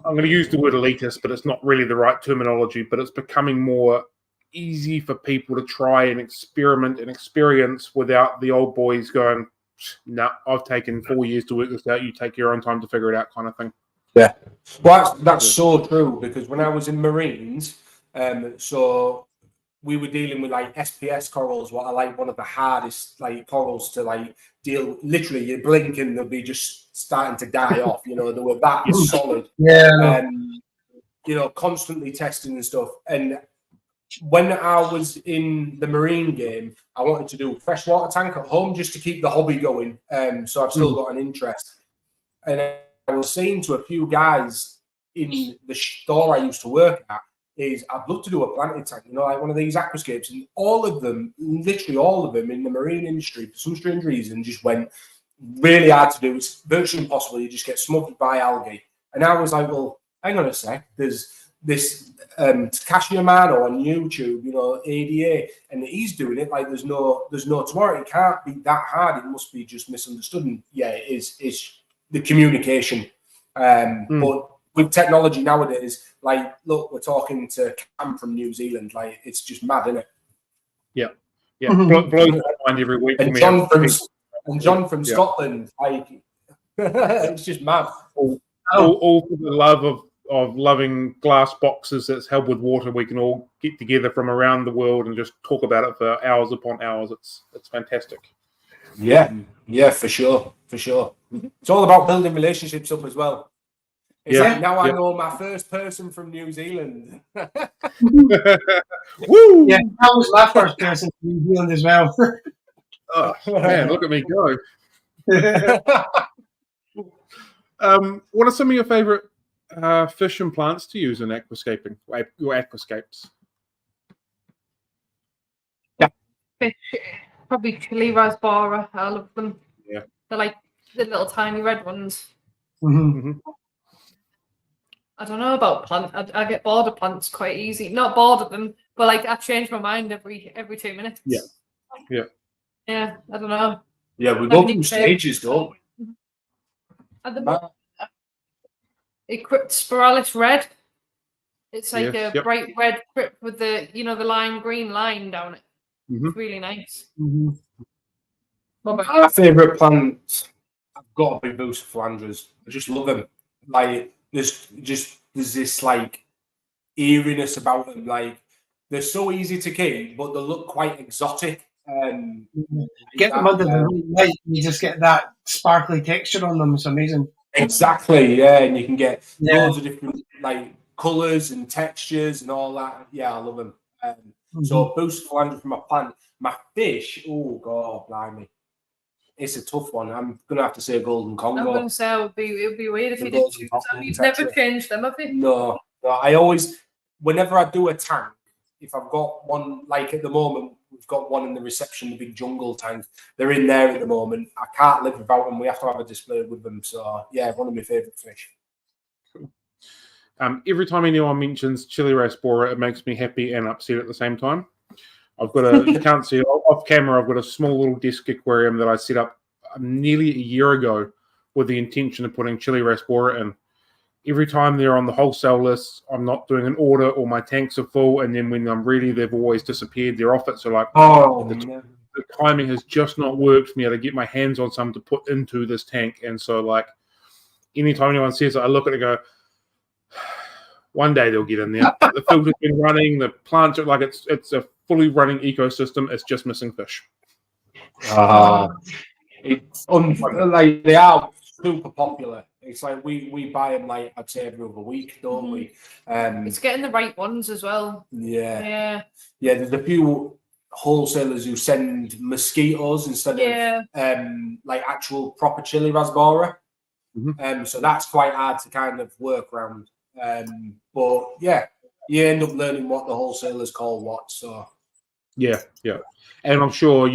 I'm going to use the word elitist, but it's not really the right terminology, but it's becoming more easy for people to try and experiment and experience without the old boys going, no, I've taken 4 years to work this out, you take your own time to figure it out kind of thing. Yeah. Well, that's so true because when I was in Marines, so we were dealing with like SPS corals, what are like one of the hardest like corals to deal. Literally, you blink and they'll be just starting to die off. They were that solid. Yeah. Constantly testing and stuff. And when I was in the Marine game, I wanted to do a freshwater tank at home just to keep the hobby going. So I've still got an interest. And I was saying to a few guys in the store I used to work at, I'd love to do a planted tank, like one of these aquascapes. And all of them, literally all of them in the marine industry, for some strange reason, just went really hard to do. It's virtually impossible. You just get smothered by algae. And I was like, well, hang on a sec. There's this Takashi Amano on YouTube, ADA, and he's doing it like there's no tomorrow. It can't be that hard. It must be just misunderstood. And yeah, it's the communication. But with technology nowadays, look, we're talking to Cam from New Zealand. It's just mad, isn't it? Yeah. Blows my mind every week. And John from Scotland, it's just mad. All for the love of loving glass boxes that's held with water. We can all get together from around the world and just talk about it for hours upon hours. It's fantastic. Yeah, for sure. It's all about building relationships up as well. It's like now I know my first person from New Zealand. Woo! Yeah, that was my first person from New Zealand as well. Oh, man, look at me go. What are some of your favorite fish and plants to use in aquascaping, your aquascapes? Fish, probably chili raspberry. I love them. Yeah. They're like the little tiny red ones. Mm-hmm. I don't know about plant. I get bored of plants quite easy. Not bored of them, but like I change my mind every 2 minutes. Yeah. Yeah, I don't know. Yeah, we go through stages, don't we? At the moment, Spiralis red. It's like a bright red crypt with the the lime green line down it. It's really nice. My favourite plants have got to be Bucephalandras. I just love them. Like there's this like eeriness about them. Like they're so easy to keep, but they look quite exotic. Get them under the light, you just get that sparkly texture on them. It's amazing. Exactly, yeah, and you can get loads of different like colours and textures and all that. Yeah, I love them. So Bucephalandra from my plant. My fish, oh god, blimey. It's a tough one. I'm gonna have to say Golden Congo. I'm gonna say it would be weird if you didn't choose them. You've never changed them, have you? No. I always, whenever I do a tank, if I've got one, like at the moment, we've got one in the reception, the big jungle tank. They're in there at the moment. I can't live without them. We have to have a display with them. So yeah, one of my favourite fish. Cool. Every time anyone mentions chili raspora, it makes me happy and upset at the same time. I've got you can't see it off camera, I've got a small little desk aquarium that I set up nearly a year ago with the intention of putting chili raspora in. Every time they're on the wholesale list, I'm not doing an order or my tanks are full, and then when I'm ready, they've always disappeared. They're off it. So like, the timing has just not worked for me to get my hands on some to put into this tank. And so like, anytime anyone says it, I look at it and go, one day they'll get in there. The filter's been running, the plants are like it's a fully running ecosystem. It's just missing fish. It's like they are super popular. It's like we buy them like I'd say every other week, don't we? It's getting the right ones as well. Yeah. There's a few wholesalers who send mosquitoes instead of like actual proper chili raspberry. So that's quite hard to kind of work around. But yeah, you end up learning what the wholesalers call what. So yeah, and I'm sure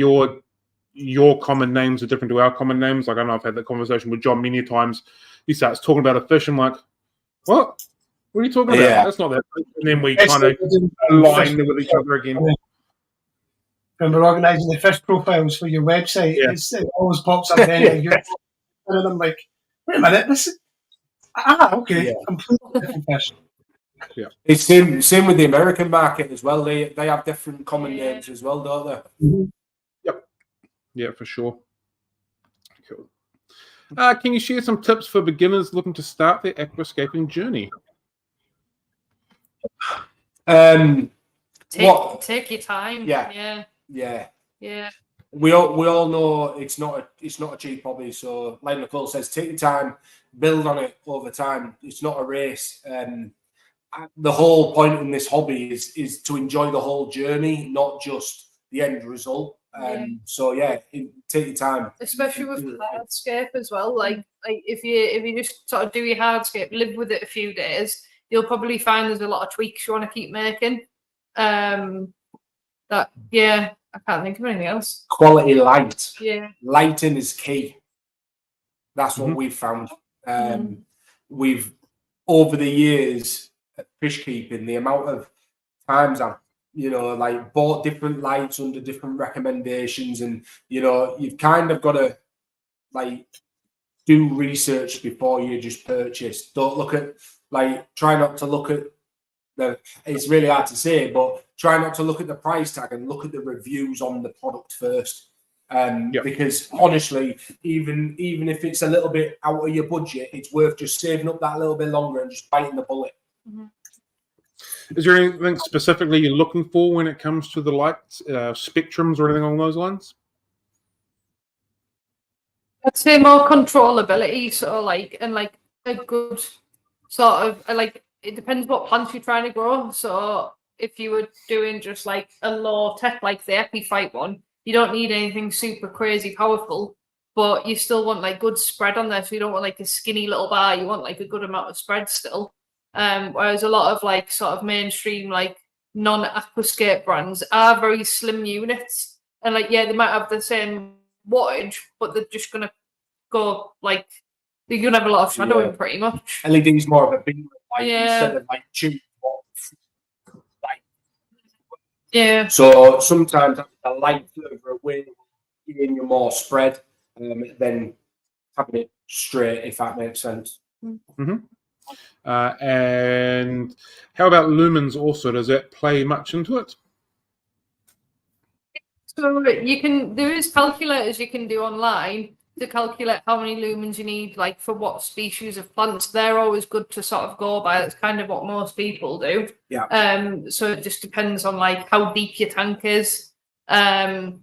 your common names are different to our common names. Like I know I've had that conversation with John many times. He starts talking about a fish. I'm like, what? What are you talking about? That's not that. And then we kind of align with each other again. When we're organising the fish profiles for your website, it always pops up there. And I'm like, wait a minute, this is okay. Completely different fish. Yeah, it's same with the American market as well. They have different common names as well, don't they? Yep. Yeah, for sure. Cool. Can you share some tips for beginners looking to start their aquascaping journey? Take your time. Yeah. We all know it's not a cheap hobby. So, like Nicole says, take your time, build on it over time. It's not a race. The whole point in this hobby is to enjoy the whole journey, not just the end result. So take your time, especially with hardscape as well. Like if you just sort of do your hardscape, live with it a few days, you'll probably find there's a lot of tweaks you want to keep making. I can't think of anything else. Quality light. Yeah. Lighting is key. That's what we've found. We've, over the years at fish keeping, the amount of times I've, bought different lights under different recommendations, and, you've kind of got to, do research before you just purchase. Don't look at, try not to look at it's really hard to say, but try not to look at the price tag and look at the reviews on the product first. Because honestly, even if it's a little bit out of your budget, it's worth just saving up that little bit longer and just biting the bullet. Is there anything specifically you're looking for when it comes to the lights, spectrums, or anything along those lines? I'd say more controllability, so a good sort of like, it depends what plants you're trying to grow. So if you were doing just like a low tech, like the epiphyte one, you don't need anything super crazy powerful, but you still want like good spread on there. So you don't want like a skinny little bar. You want like a good amount of spread still. Whereas a lot of like sort of mainstream like non-aquascape brands are very slim units, and like they might have the same wattage, but they're just gonna go like you're gonna have a lot of shadowing pretty much. LED's more of a beam light instead of like tube. Yeah. So sometimes a light further away, giving you more spread, than having it straight, if that makes sense. Mm-hmm. And how about lumens also? Does that play much into it? So there is calculators you can do online to calculate how many lumens you need, like for what species of plants. They're always good to sort of go by. That's kind of what most people do. Yeah. So it just depends on like how deep your tank is, and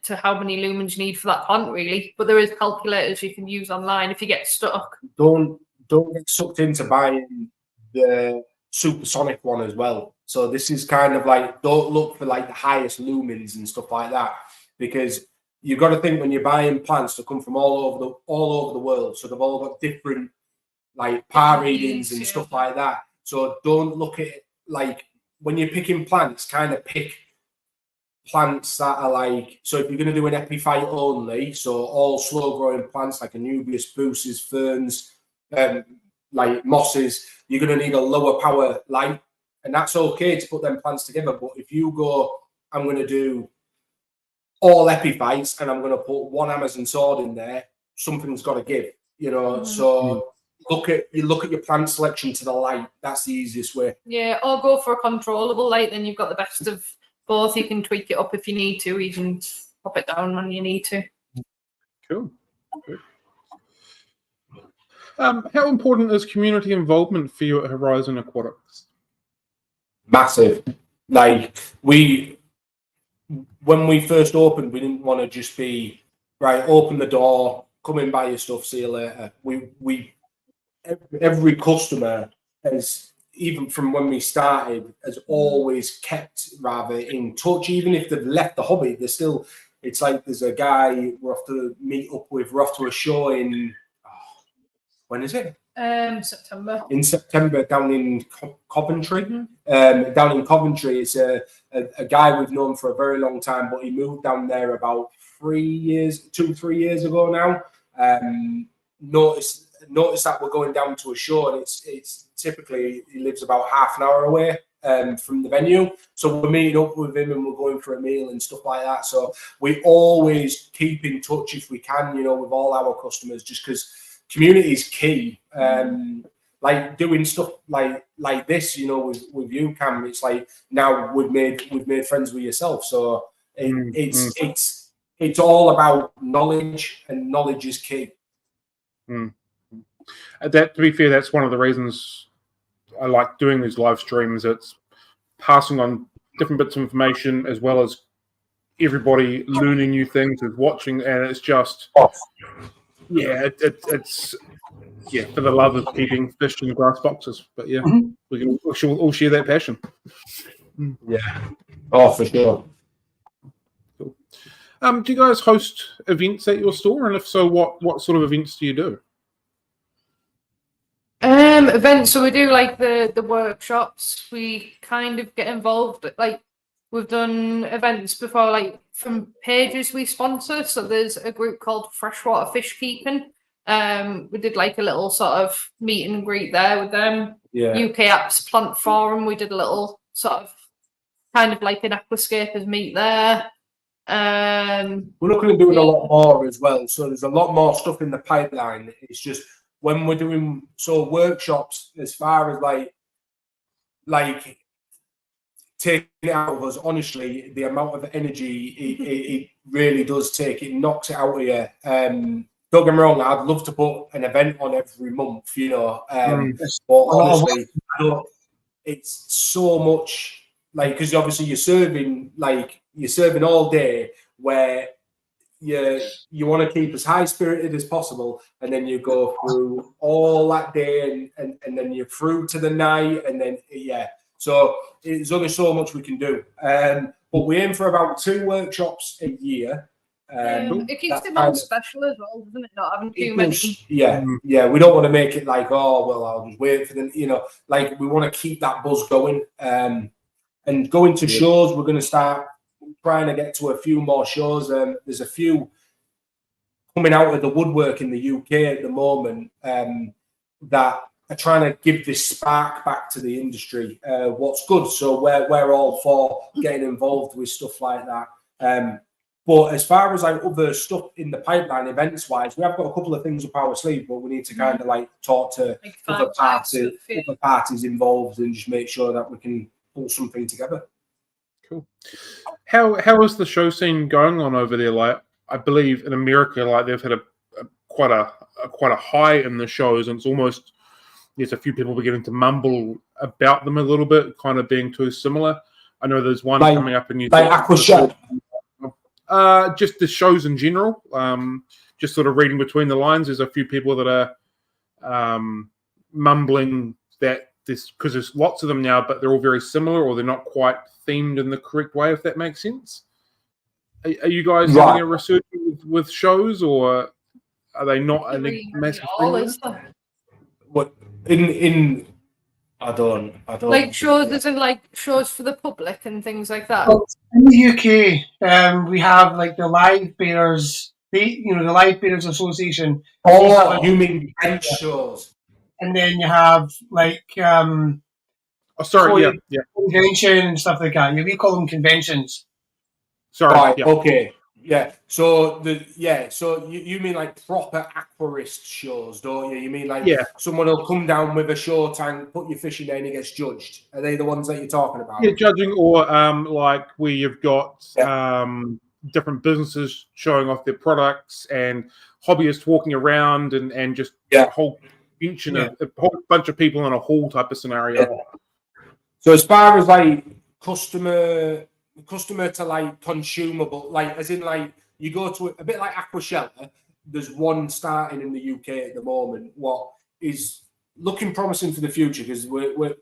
to how many lumens you need for that plant, really. But there is calculators you can use online if you get stuck. Don't get sucked into buying the supersonic one as well. So this is kind of like, don't look for like the highest lumens and stuff like that, because you've got to think when you're buying plants that come from all over the world, so they've all got different like par readings and stuff like that. So don't look at it like when you're picking plants, kind of pick plants that are like, so if you're going to do an epiphyte only, so all slow growing plants like anubias, buces, ferns, like mosses, you're going to need a lower power light, and that's okay to put them plants together. But if you go, I'm going to do all epiphytes and I'm going to put one Amazon sword in there, something's got to give, you know. Mm-hmm. So look at your plant selection to the light. That's the easiest way. Yeah, or go for a controllable light, then you've got the best of both. You can tweak it up if you need to, even pop it down when you need to. Cool. Good. How important is community involvement for you at Horizon Aquatics? Massive. Like when we first opened, we didn't want to just be right. Open the door, come in, buy your stuff, see you later. Every customer has, even from when we started, has always kept rather in touch. Even if they've left the hobby, they're still. It's like there's a guy we're off to meet up with. We're off to a show in. When is it? September. In September, down in Coventry. Mm-hmm. Down in Coventry, it's a guy we've known for a very long time, but he moved down there about 3 years ago now. Noticed that we're going down to a show, and it's typically he lives about half an hour away from the venue. So we're meeting up with him and we're going for a meal and stuff like that. So we always keep in touch if we can, you know, with all our customers, just because community is key. Like doing stuff like this, you know, with you, Cam. It's like now we've made friends with yourself. So it's all about knowledge, and knowledge is key. That, to be fair, that's one of the reasons I like doing these live streams. It's passing on different bits of information, as well as everybody learning new things and watching, and it's just it's for the love of keeping fish in glass boxes. But yeah, we'll all share that passion. Yeah, for sure. Cool. Do you guys host events at your store, and if so, what sort of events do you do? Events, so we do like the workshops. We kind of get involved, like we've done events before, like from pages we sponsor. So there's a group called Freshwater Fish Keeping. We did like a little sort of meet and greet there with them. Yeah. UK Apps Plant Forum, we did a little sort of kind of like an aquascapers meet there. We're looking at doing a lot more as well. So there's a lot more stuff in the pipeline. It's just when we're doing workshops, as far as like taking it out of us, honestly, the amount of energy it really does take, it knocks it out of you. Don't get me wrong, I'd love to put an event on every month, you know, but honestly, it's so much, like, because obviously you're serving all day, where you want to keep as high spirited as possible, and then you go through all that day, and then you're through to the night, and then so there's only so much we can do. But we aim for about 2 workshops a year. It keeps it more special as well, doesn't it? Not having too many. Yeah. We don't want to make it like, oh well, I'll just wait for them. Like we want to keep that buzz going. And going to shows, we're going to start trying to get to a few more shows. There's a few coming out of the woodwork in the UK at the moment that are trying to give this spark back to the industry. What's good, so we're all for getting involved with stuff like that. But as far as like other stuff in the pipeline, events wise, we have got a couple of things up our sleeve, but we need to kind of like talk to like other parties involved and just make sure that we can pull something together. Cool. How is the show scene going on over there? Like, I believe in America, like they've had quite a high in the shows, and it's almost there's a few people beginning to mumble about them a little bit, kind of being too similar. I know there's one coming up in New Zealand. Like Aquascape. Just the shows in general. Just sort of reading between the lines, there's a few people that are mumbling that this because there's lots of them now, but they're all very similar, or they're not quite themed in the correct way. If that makes sense. Are you guys having a research with shows, or are they not a massive thing? What in? I don't like shows, as in like shows for the public and things like that. Well, in the UK, we have like the Live Bearers, the Live Bearers Association. Oh, you mean bench shows? And then you have like convention and stuff like that. We call them conventions. Sorry. Right, okay. Yeah. So so you mean like proper aquarist shows, don't you? You mean like someone will come down with a show tank, put your fish in there, and he gets judged. Are they the ones that you're talking about? Yeah, judging, or like where you've got different businesses showing off their products and hobbyists walking around and just a whole bench and a whole bunch of people in a hall type of scenario. Yeah. So as far as like customer to like consumable, like as in like you go to a bit like Aquashelter, there's one starting in the UK at the moment, what is looking promising for the future, because we're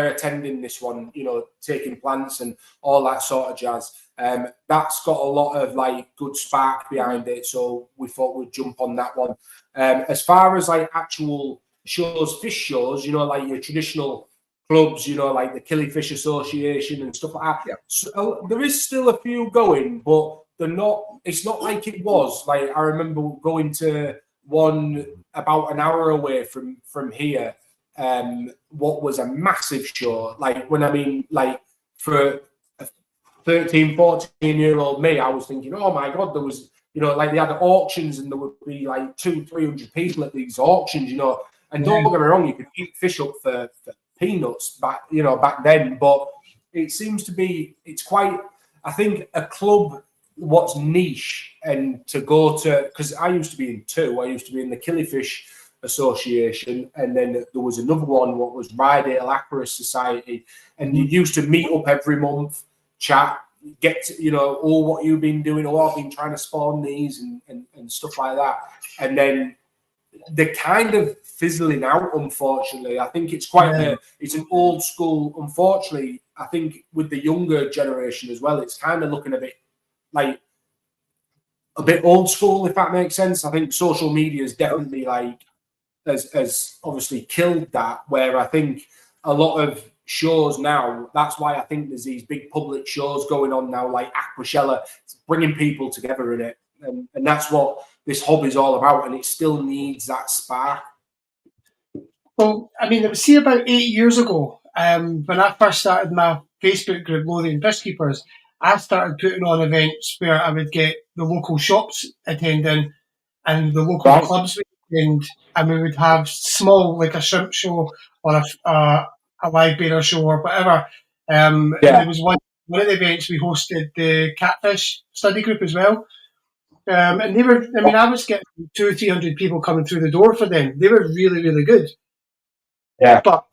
attending this one, taking plants and all that sort of jazz. That's got a lot of like good spark behind it, so we thought we'd jump on that one. As far as like actual shows, fish shows, like your traditional clubs, like the Killifish Association and stuff like that. Yeah. So there is still a few going, but it's not like it was. Like I remember going to one about an hour away from here, what was a massive show. Like when I mean like for a 13, 14-year-old me, I was thinking, oh my God, there was, like they had auctions and there would be like 200-300 people at these auctions, and don't get me wrong, you could eat fish up for peanuts back then, but it seems to be, it's quite, I think a club what's niche, and to go to, because I used to be in two, I used to be in the Killifish Association, and then there was another one, what was Rydale Aquarist Society, and you used to meet up every month, chat, get to, what you've been doing, I've been trying to spawn these and stuff like that, and then they're kind of fizzling out, unfortunately. I think it's quite it's an old school, unfortunately. I think with the younger generation as well, it's kind of looking a bit old school, if that makes sense. I think social media is definitely has obviously killed that, where I think a lot of shows now, that's why I think there's these big public shows going on now, like Aquashelter, bringing people together in it. And that's what this hobby is all about, and it still needs that spark. Well, I mean, it was about 8 years ago, when I first started my Facebook group, Lothian Fish Keepers, I started putting on events where I would get the local shops attending and the local clubs would attend, and we would have small, like a shrimp show or a live bearer show or whatever. And there was one of the events we hosted the catfish study group as well. And they were, I was getting 200 or 300 people coming through the door for them. They were really, really good. Yeah. But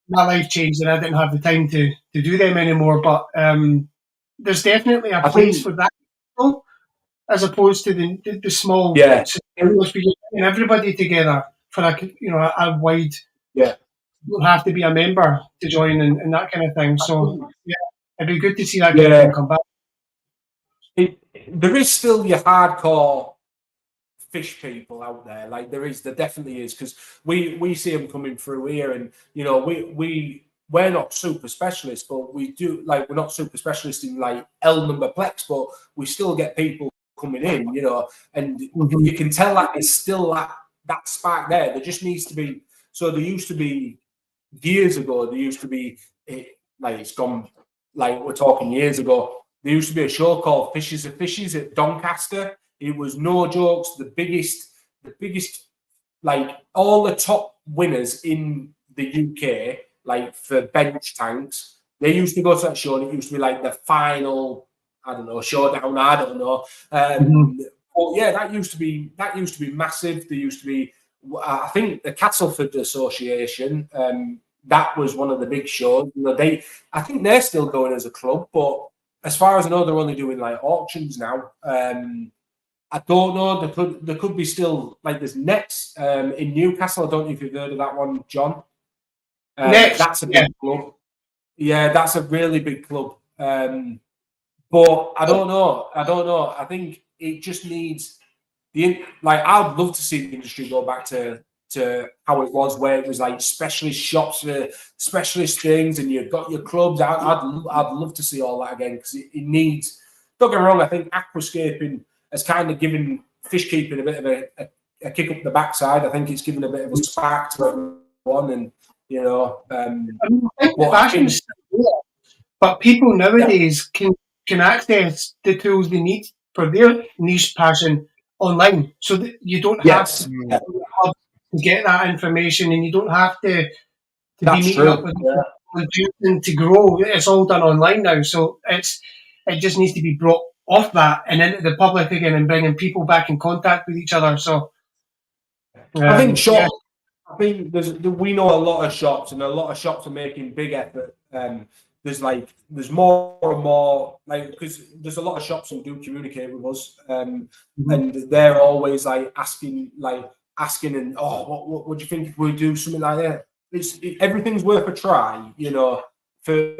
my life changed and I didn't have the time to do them anymore. But there's definitely a place for that. people, as opposed to the small. Yeah. Getting everybody together for a wide. Yeah. You don't have to be a member to join and that kind of thing. So yeah, it'd be good to see that kind of thing come back. There is still your hardcore fish people out there. Like there definitely is, because we see them coming through here, and you know we're not super specialists, but we do, like, we're not super specialists in like L number plex, but we still get people coming in, you know, and you can tell that there's still that spark there. There just needs to be. So there used to be years ago. There used to be like, it's gone, like we're talking years ago. There used to be a show called Fishes of Fishes at Doncaster. It was no jokes. The biggest, like all the top winners in the UK, like for bench tanks, they used to go to that show, and it used to be like the final, I don't know, showdown. I don't know. But yeah, that used to be massive. There used to be, I think, the Castleford Association. That was one of the big shows. You know, I think they're still going as a club, but as far as I know, they're only doing like auctions now. I don't know. There could be still, like, there's Nets in Newcastle. I don't know if you've heard of that one, John. That's a big club. Yeah, that's a really big club. But I don't know. I think it just needs I'd love to see the industry go back to how it was, where it was like specialist shops for specialist things, and you've got your clubs. I'd love to see all that again, because it needs. Don't get me wrong. I think aquascaping has kind of given fish keeping a bit of a kick up the backside. I think it's given a bit of a spark to everyone, and you know. But people nowadays can access the tools they need for their niche passion online, so that you don't have to get that information, and you don't have to be meeting up with people to grow. It's all done online now, so it just needs to be brought off that and into the public again, and bringing people back in contact with each other. So I think shops. I think we know a lot of shops, and a lot of shops are making big effort. There's more and more, like, because there's a lot of shops who do communicate with us, and they're always like asking, and what do you think if we do something like that? Everything's worth a try, you know. For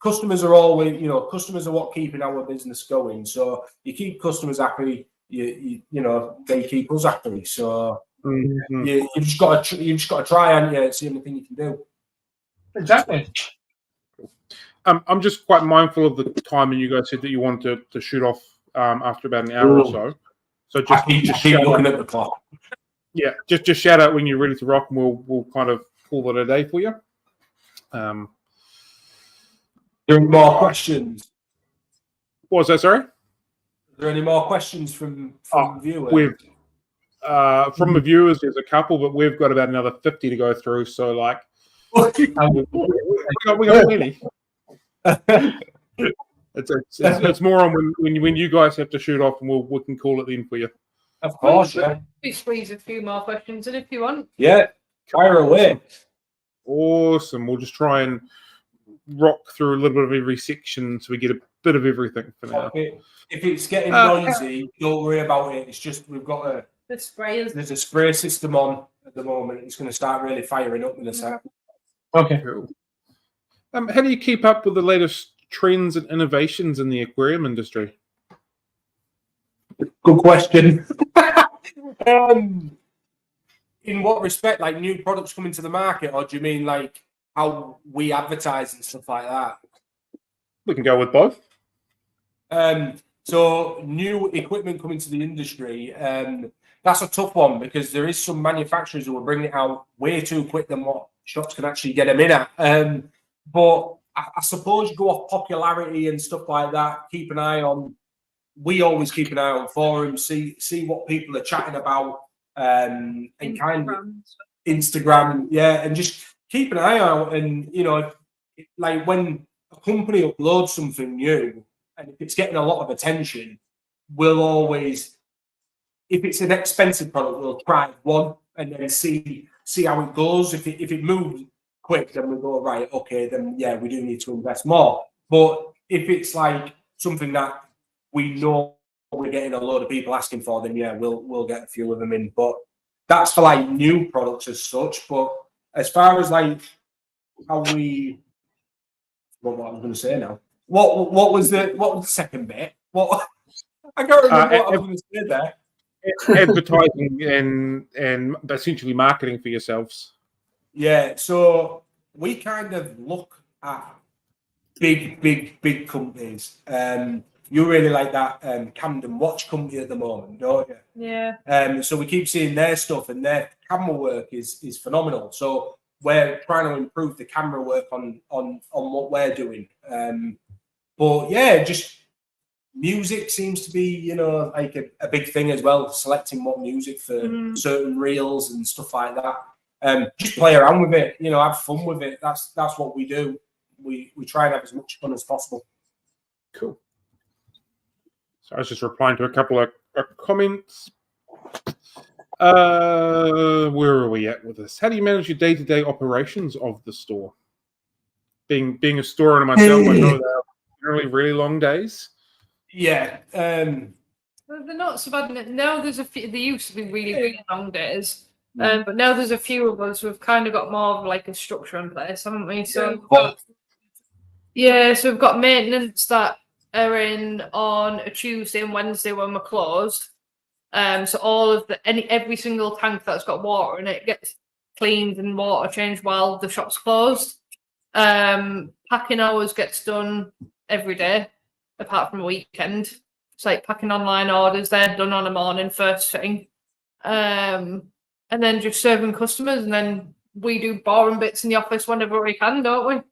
customers are always, you know, customers are what keeping our business going. So you keep customers happy, you know, they keep us happy. So you've just got to try, and it's the only thing you can do. Exactly. I'm just quite mindful of the time, and you guys said that you wanted to shoot off after about an hour or so. So just keep looking at the clock. Yeah, just shout out when you're ready to rock, and we'll kind of call it a day for you. There are more questions. What was that? Sorry. Are there any more questions from viewers? From the viewers, there's a couple, but we've got about another 50 to go through. So we got plenty. It's more on when you guys have to shoot off, and we can call it then for you. Of course, yeah. We squeeze a few more questions in if you want. Yeah, fire away. Awesome. We'll just try and rock through a little bit of every section, so we get a bit of everything for now. Okay. If it's getting noisy, don't worry about it. It's just we've got the sprayers. There's a spray system on at the moment. It's going to start really firing up in a second. Okay. Cool. How do you keep up with the latest trends and innovations in the aquarium industry? Good question. In what respect? Like new products coming to the market, or do you mean like how we advertise and stuff like that? We can go with both. So new equipment coming to the industry, that's a tough one, because there is some manufacturers who are bringing it out way too quick than what shops can actually get them in at. But I suppose you go off popularity and stuff like that. Keep an eye on. We always keep an eye on forums, see what people are chatting about, and kind of Instagram, and just keep an eye out. And you know, like when a company uploads something new, and if it's getting a lot of attention, we'll always, if it's an expensive product, we'll try one and then see how it goes. If it moves quick, then we'll go, right, okay, then yeah, we do need to invest more. But if it's like something that we know we're getting a load of people asking for them, yeah, we'll get a few of them in. But that's for like new products as such. But as far as like how we, what I was going to say now. What was the second bit? What I can't remember what I was going to say there. Advertising and essentially marketing for yourselves. Yeah, so we kind of look at big companies. You really like that Camden watch company at the moment, don't you? Yeah. So we keep seeing their stuff, and their camera work is phenomenal. So we're trying to improve the camera work on what we're doing. But yeah, just music seems to be, you know, like a big thing as well. Selecting what music for certain reels and stuff like that. Just play around with it, you know, have fun with it. That's what we do. We try and have as much fun as possible. Cool. So I was just replying to a couple of comments. Where are we at with this? How do you manage your day-to-day operations of the store? Being a store owner myself, I know they're generally really long days. Yeah. They're not so bad now. There's a few. They used to be really long days. But now there's a few of us who've kind of got more of like a structure in place, haven't we? So so we've got maintenance that are in on a Tuesday and Wednesday when we're closed. So all of every single tank that's got water in it gets cleaned and water changed while the shop's closed. Packing hours gets done every day, apart from a weekend. It's like packing online orders, they're done on a morning first thing. And then just serving customers, and then we do boring bits in the office whenever we can, don't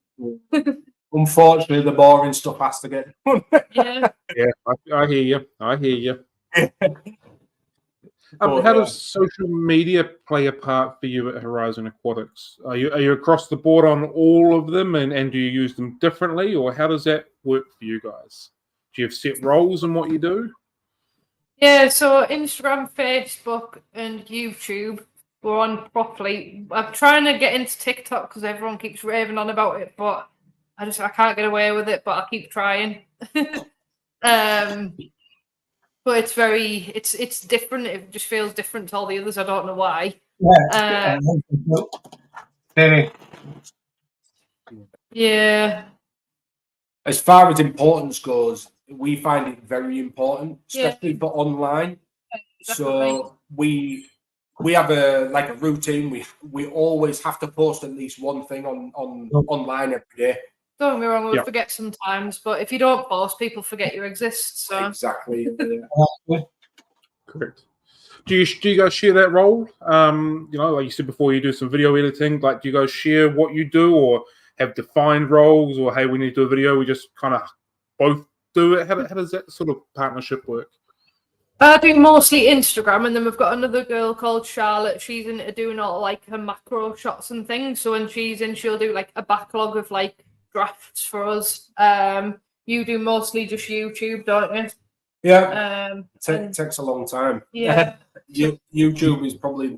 we? Unfortunately, the boring stuff has to get done. Yeah. I hear you. I hear you. How does social media play a part for you at Horizon Aquatics? Are you across the board on all of them, and do you use them differently, or how does that work for you guys? Do you have set roles in what you do? Yeah, so Instagram, Facebook, and YouTube we're on properly. I'm trying to get into TikTok because everyone keeps raving on about it, but I can't get away with it, but I keep trying. But it's different. It just feels different to all the others. I don't know why. Yeah. Very. Yeah. As far as importance goes, we find it very important, especially for online. So we have a routine. We always have to post at least one thing on online every day. Don't get me wrong, we forget sometimes, but if you don't post, people forget you exist. So exactly. Correct. Do you guys share that role? You know, like you said before, you do some video editing. Like, do you guys share what you do, or have defined roles, or hey, we need to do a video? We just kind of both do it. How does that sort of partnership work? I do mostly Instagram, and then we've got another girl called Charlotte. She's into doing all like her macro shots and things. So when she's in, she'll do like a backlog of like drafts for us. You do mostly just YouTube, don't you? Yeah. Takes a long time. Yeah. YouTube is probably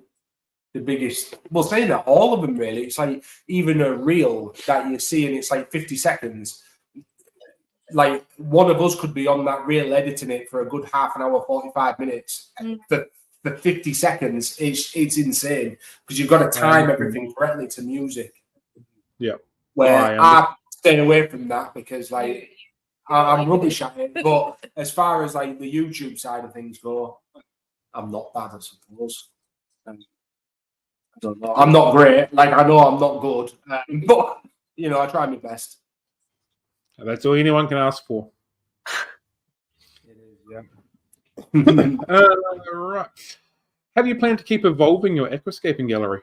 the biggest. Well, saying that, all of them really. It's like even a reel that you see, and it's like 50 seconds. Like one of us could be on that reel editing it for a good half an hour, 45 minutes. For 50 seconds, it's insane because you've got to time everything correctly to music. Yeah. Where I stay away from that because like I'm rubbish at it. But as far as like the YouTube side of things go, I'm not bad, I suppose. I don't know. I'm not great. Like I know I'm not good, but you know I try my best. That's all anyone can ask for. It is, yeah. Right. How do you plan to keep evolving your aquascaping gallery?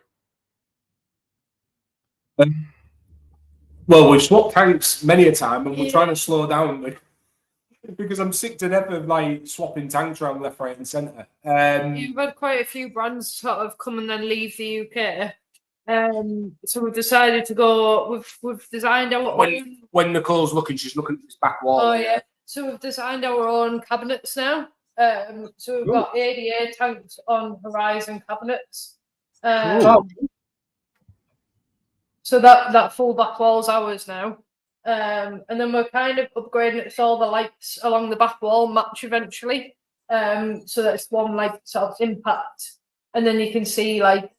Well, we've swapped tanks many a time, and we're trying to slow down because I'm sick to death of like swapping tanks around left, right, and centre. You've had quite a few brands sort of come and then leave the UK. So we've decided to go. We've designed our own. When Nicole's looking, she's looking at this back wall. Oh yeah. So we've designed our own cabinets now. So we've got ADA tanks on Horizon cabinets. So that full back wall's ours now. And then we're kind of upgrading it so all the lights along the back wall match eventually. So that it's one like sort of impact, and then you can see like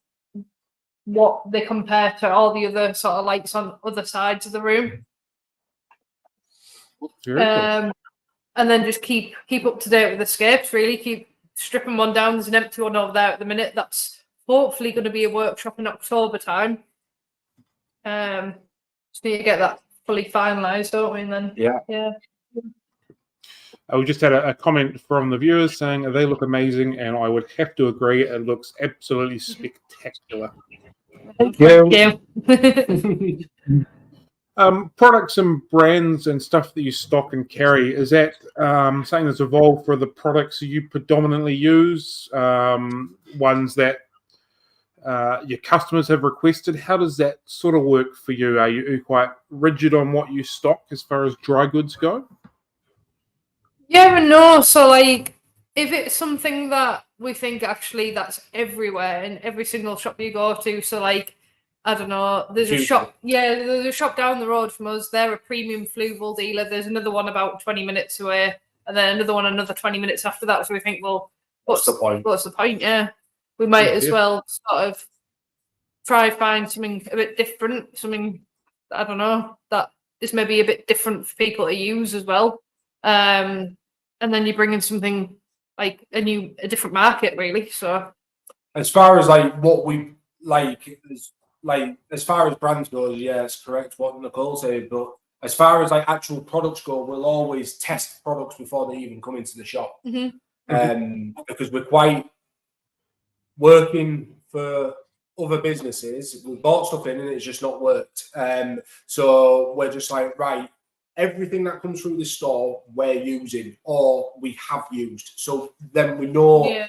what they compare to all the other sort of lights on other sides of the room. Very cool. And then just keep up to date with escapes. Really keep stripping one down. There's an empty one over there at the minute. That's hopefully going to be a workshop in October time. Just need to get that fully finalised, don't we? And then yeah. We just had a comment from the viewers saying they look amazing, and I would have to agree. It looks absolutely spectacular. Thank you. Products and brands and stuff that you stock and carry, is that something that's evolved for the products you predominantly use, ones that your customers have requested? How does that sort of work for you? Are you quite rigid on what you stock as far as dry goods go? Yeah and no. So like, if it's something that we think actually that's everywhere in every single shop you go to, so like, I don't know, there's a shop, there's a shop down the road from us. They're a premium fluval dealer. There's another one about 20 minutes away, and then another one another 20 minutes after that. So we think, well, what's the point? What's the point? Yeah, we might as well sort of try find something a bit different, something, I don't know, that is maybe a bit different for people to use as well. And then you bring in something like a different market, really. So as far as like what we like as far as brands goes, yeah, it's correct what Nicole said. But as far as like actual products go, we'll always test products before they even come into the shop. Because we're quite working for other businesses. We bought stuff in and it's just not worked. So we're just like, right, everything that comes through the store we're using or we have used. So then we know,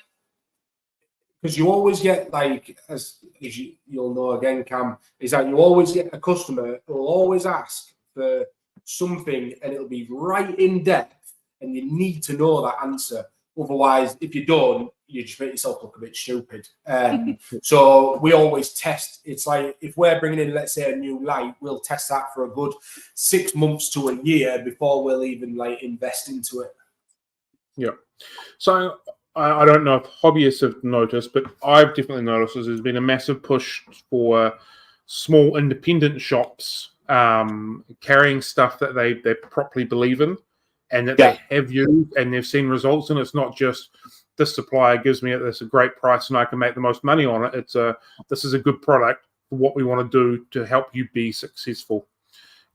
because you always get like, as you'll know again, Cam, is that you always get a customer who will always ask for something and it'll be right in depth and you need to know that answer. Otherwise, if you don't, you just make yourself look a bit stupid. So we always test. It's like if we're bringing in, let's say, a new light, we'll test that for a good 6 months to a year before we'll even like invest into it. Yeah. So I don't know if hobbyists have noticed, but I've definitely noticed there's been a massive push for small independent shops carrying stuff that they properly believe in and that they have used and they've seen results. And it's not just this supplier gives me this a great price and I can make the most money on it. It's this is a good product for what we want to do to help you be successful.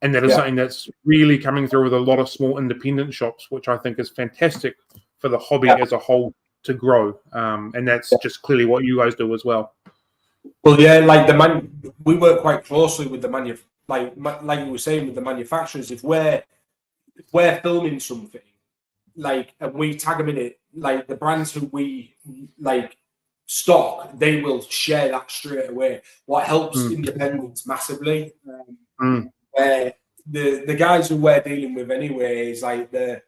And that is something that's really coming through with a lot of small independent shops, which I think is fantastic for the hobby as a whole to grow. And that's just clearly what you guys do as well. Well, yeah, like we work quite closely with the like you were saying with the manufacturers. If we're filming something, like, and we tag them in it, like the brands who we like stock, they will share that straight away. What helps independents massively. Where the guys who we're dealing with anyway is like the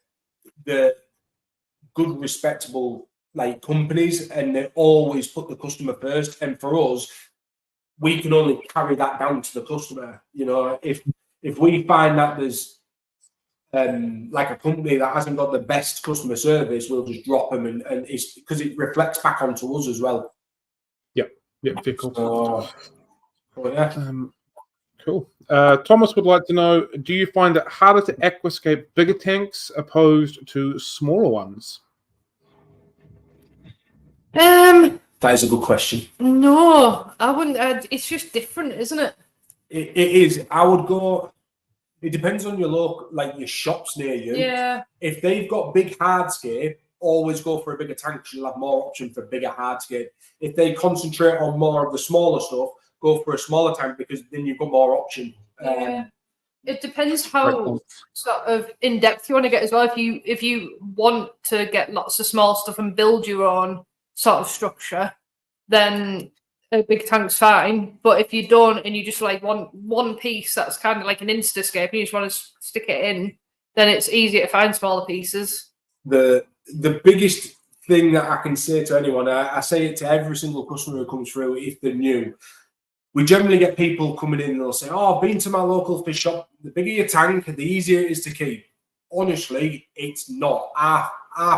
good, respectable like companies, and they always put the customer first. And for us, we can only carry that down to the customer. You know, if we find that there's like a company that hasn't got the best customer service, we'll just drop them, and it's because it reflects back onto us as well. Yeah, very cool. So, cool. Thomas would like to know, do you find it harder to aquascape bigger tanks opposed to smaller ones? That is a good question. No, I wouldn't. It's just different, isn't it? It is. I would go. It depends on your local, like your shops near you. Yeah. If they've got big hardscape, always go for a bigger tank because you'll have more option for bigger hardscape. If they concentrate on more of the smaller stuff, go for a smaller tank because then you've got more option. It depends how sort of in depth you want to get as well. If you want to get lots of small stuff and build your own sort of structure, then a big tank's fine. But if you don't and you just like want one piece that's kind of like an Instascape and you just want to stick it in, then it's easier to find smaller pieces. The biggest thing that I can say to anyone, I say it to every single customer who comes through if they're new, we generally get people coming in and they'll say, "Oh, I've been to my local fish shop. The bigger your tank, the easier it is to keep." Honestly, it's not. I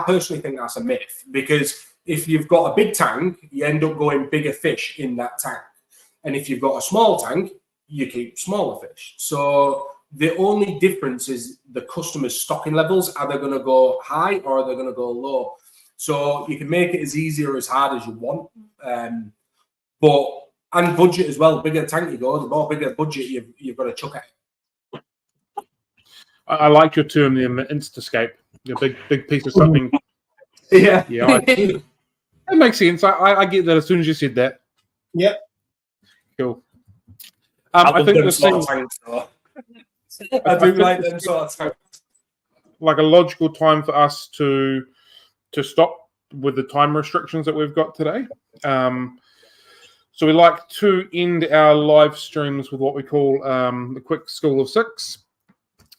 personally think that's a myth, because if you've got a big tank, you end up going bigger fish in that tank. And if you've got a small tank, you keep smaller fish. So the only difference is the customer's stocking levels. Are they going to go high or are they going to go low? So you can make it as easy or as hard as you want. And budget as well. Bigger tank you go, the more bigger budget you've got to chuck at it. I like your term there, Instascape. A big piece of something. Yeah. It makes sense. I get that as soon as you said that. Yep. Cool. I think this thing, I do like them sort of tanks. Like a logical time for us to stop with the time restrictions that we've got today. So we like to end our live streams with what we call the quick school of 6,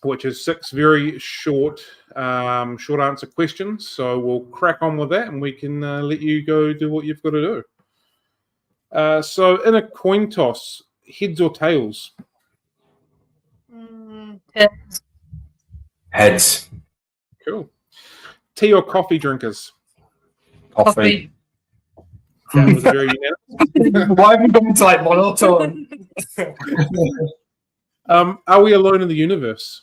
which is 6 very short answer questions. So we'll crack on with that, and we can let you go do what you've got to do. So in a coin toss, heads or tails? Heads. Heads. Cool. Tea or coffee drinkers? Coffee. That was very unanimous. Why have you gone to like monotone? Are we alone in the universe?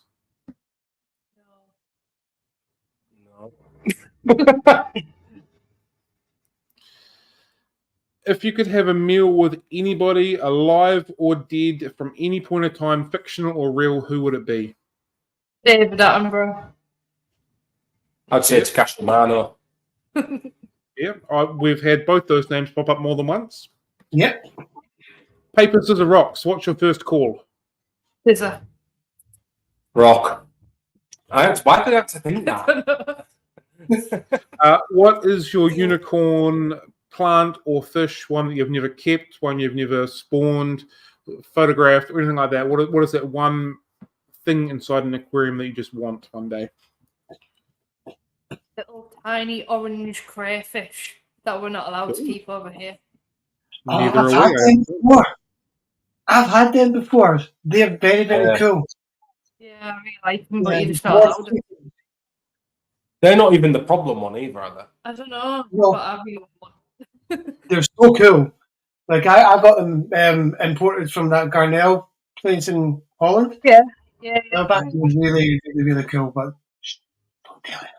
No. If you could have a meal with anybody, alive or dead, from any point of time, fictional or real, who would it be? David Attenborough. I'd say it's Castellano. Yeah, we've had both those names pop up more than once. Yep. Paper, scissors, rocks. What's your first call? Scissor. Rock. Why did I have to think that? What is your unicorn plant or fish? One that you've never kept, one you've never spawned, photographed, or anything like that? What is that one thing inside an aquarium that you just want one day? Little tiny orange crayfish that we're not allowed to keep over here. Neither I've are had we. them before. I've had them before. They're very, very cool. Yeah, I really like them, but you're just not allowed them. They're not even the problem one either, are they? I don't know, No. but I really want one. They're so cool. Like I got them imported from that Garnell place in Holland. Yeah. That was really, really, really cool. But don't tell anyone.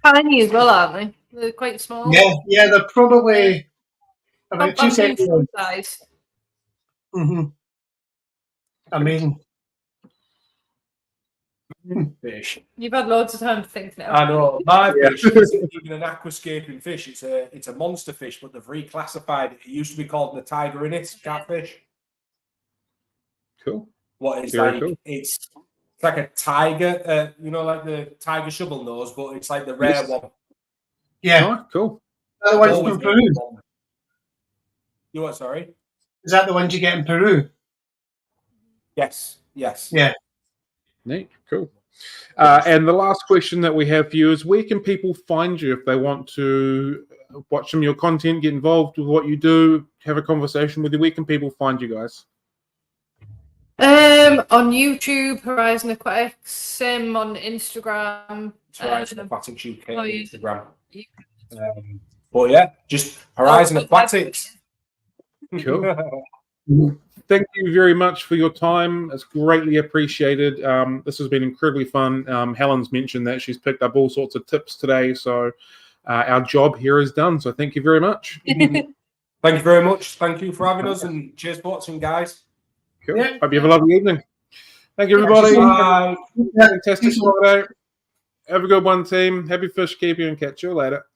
Tiny as well, aren't they? They're quite small. Yeah, they're probably about 2 centimeters. Size. Amazing. Fish. You've had loads of time to think now. I know. My fish isn't even an aquascaping fish. It's a monster fish, but they've reclassified it. It used to be called the tigerinus catfish. Cool. What is Very like? cool. It's like a tiger. Like the tiger shovel nose, but it's like the rare one. Yeah. Oh, cool. Is that the ones from Peru? You what? Sorry. Is that the ones you get in Peru? Yes. Yeah. Neat. Cool. And the last question that we have for you is, where can people find you if they want to watch some of your content, get involved with what you do, have a conversation with you? Where can people find you guys? On YouTube, Horizon Aquatics, same on Instagram. It's Horizon Aquatics UK on yeah. Instagram. But yeah, just Horizon Aquatics. Cool. Thank you very much for your time. It's greatly appreciated. This has been incredibly fun. Helen's mentioned that she's picked up all sorts of tips today, so our job here is done. So thank you very much. Thank you very much. Thank you for having us, and cheers for watching, guys. Cool. Yeah. Hope you have a lovely evening. Thank you, everybody. Bye. Fantastic Friday. Have a good one, team. Happy fish keeping, and catch you later.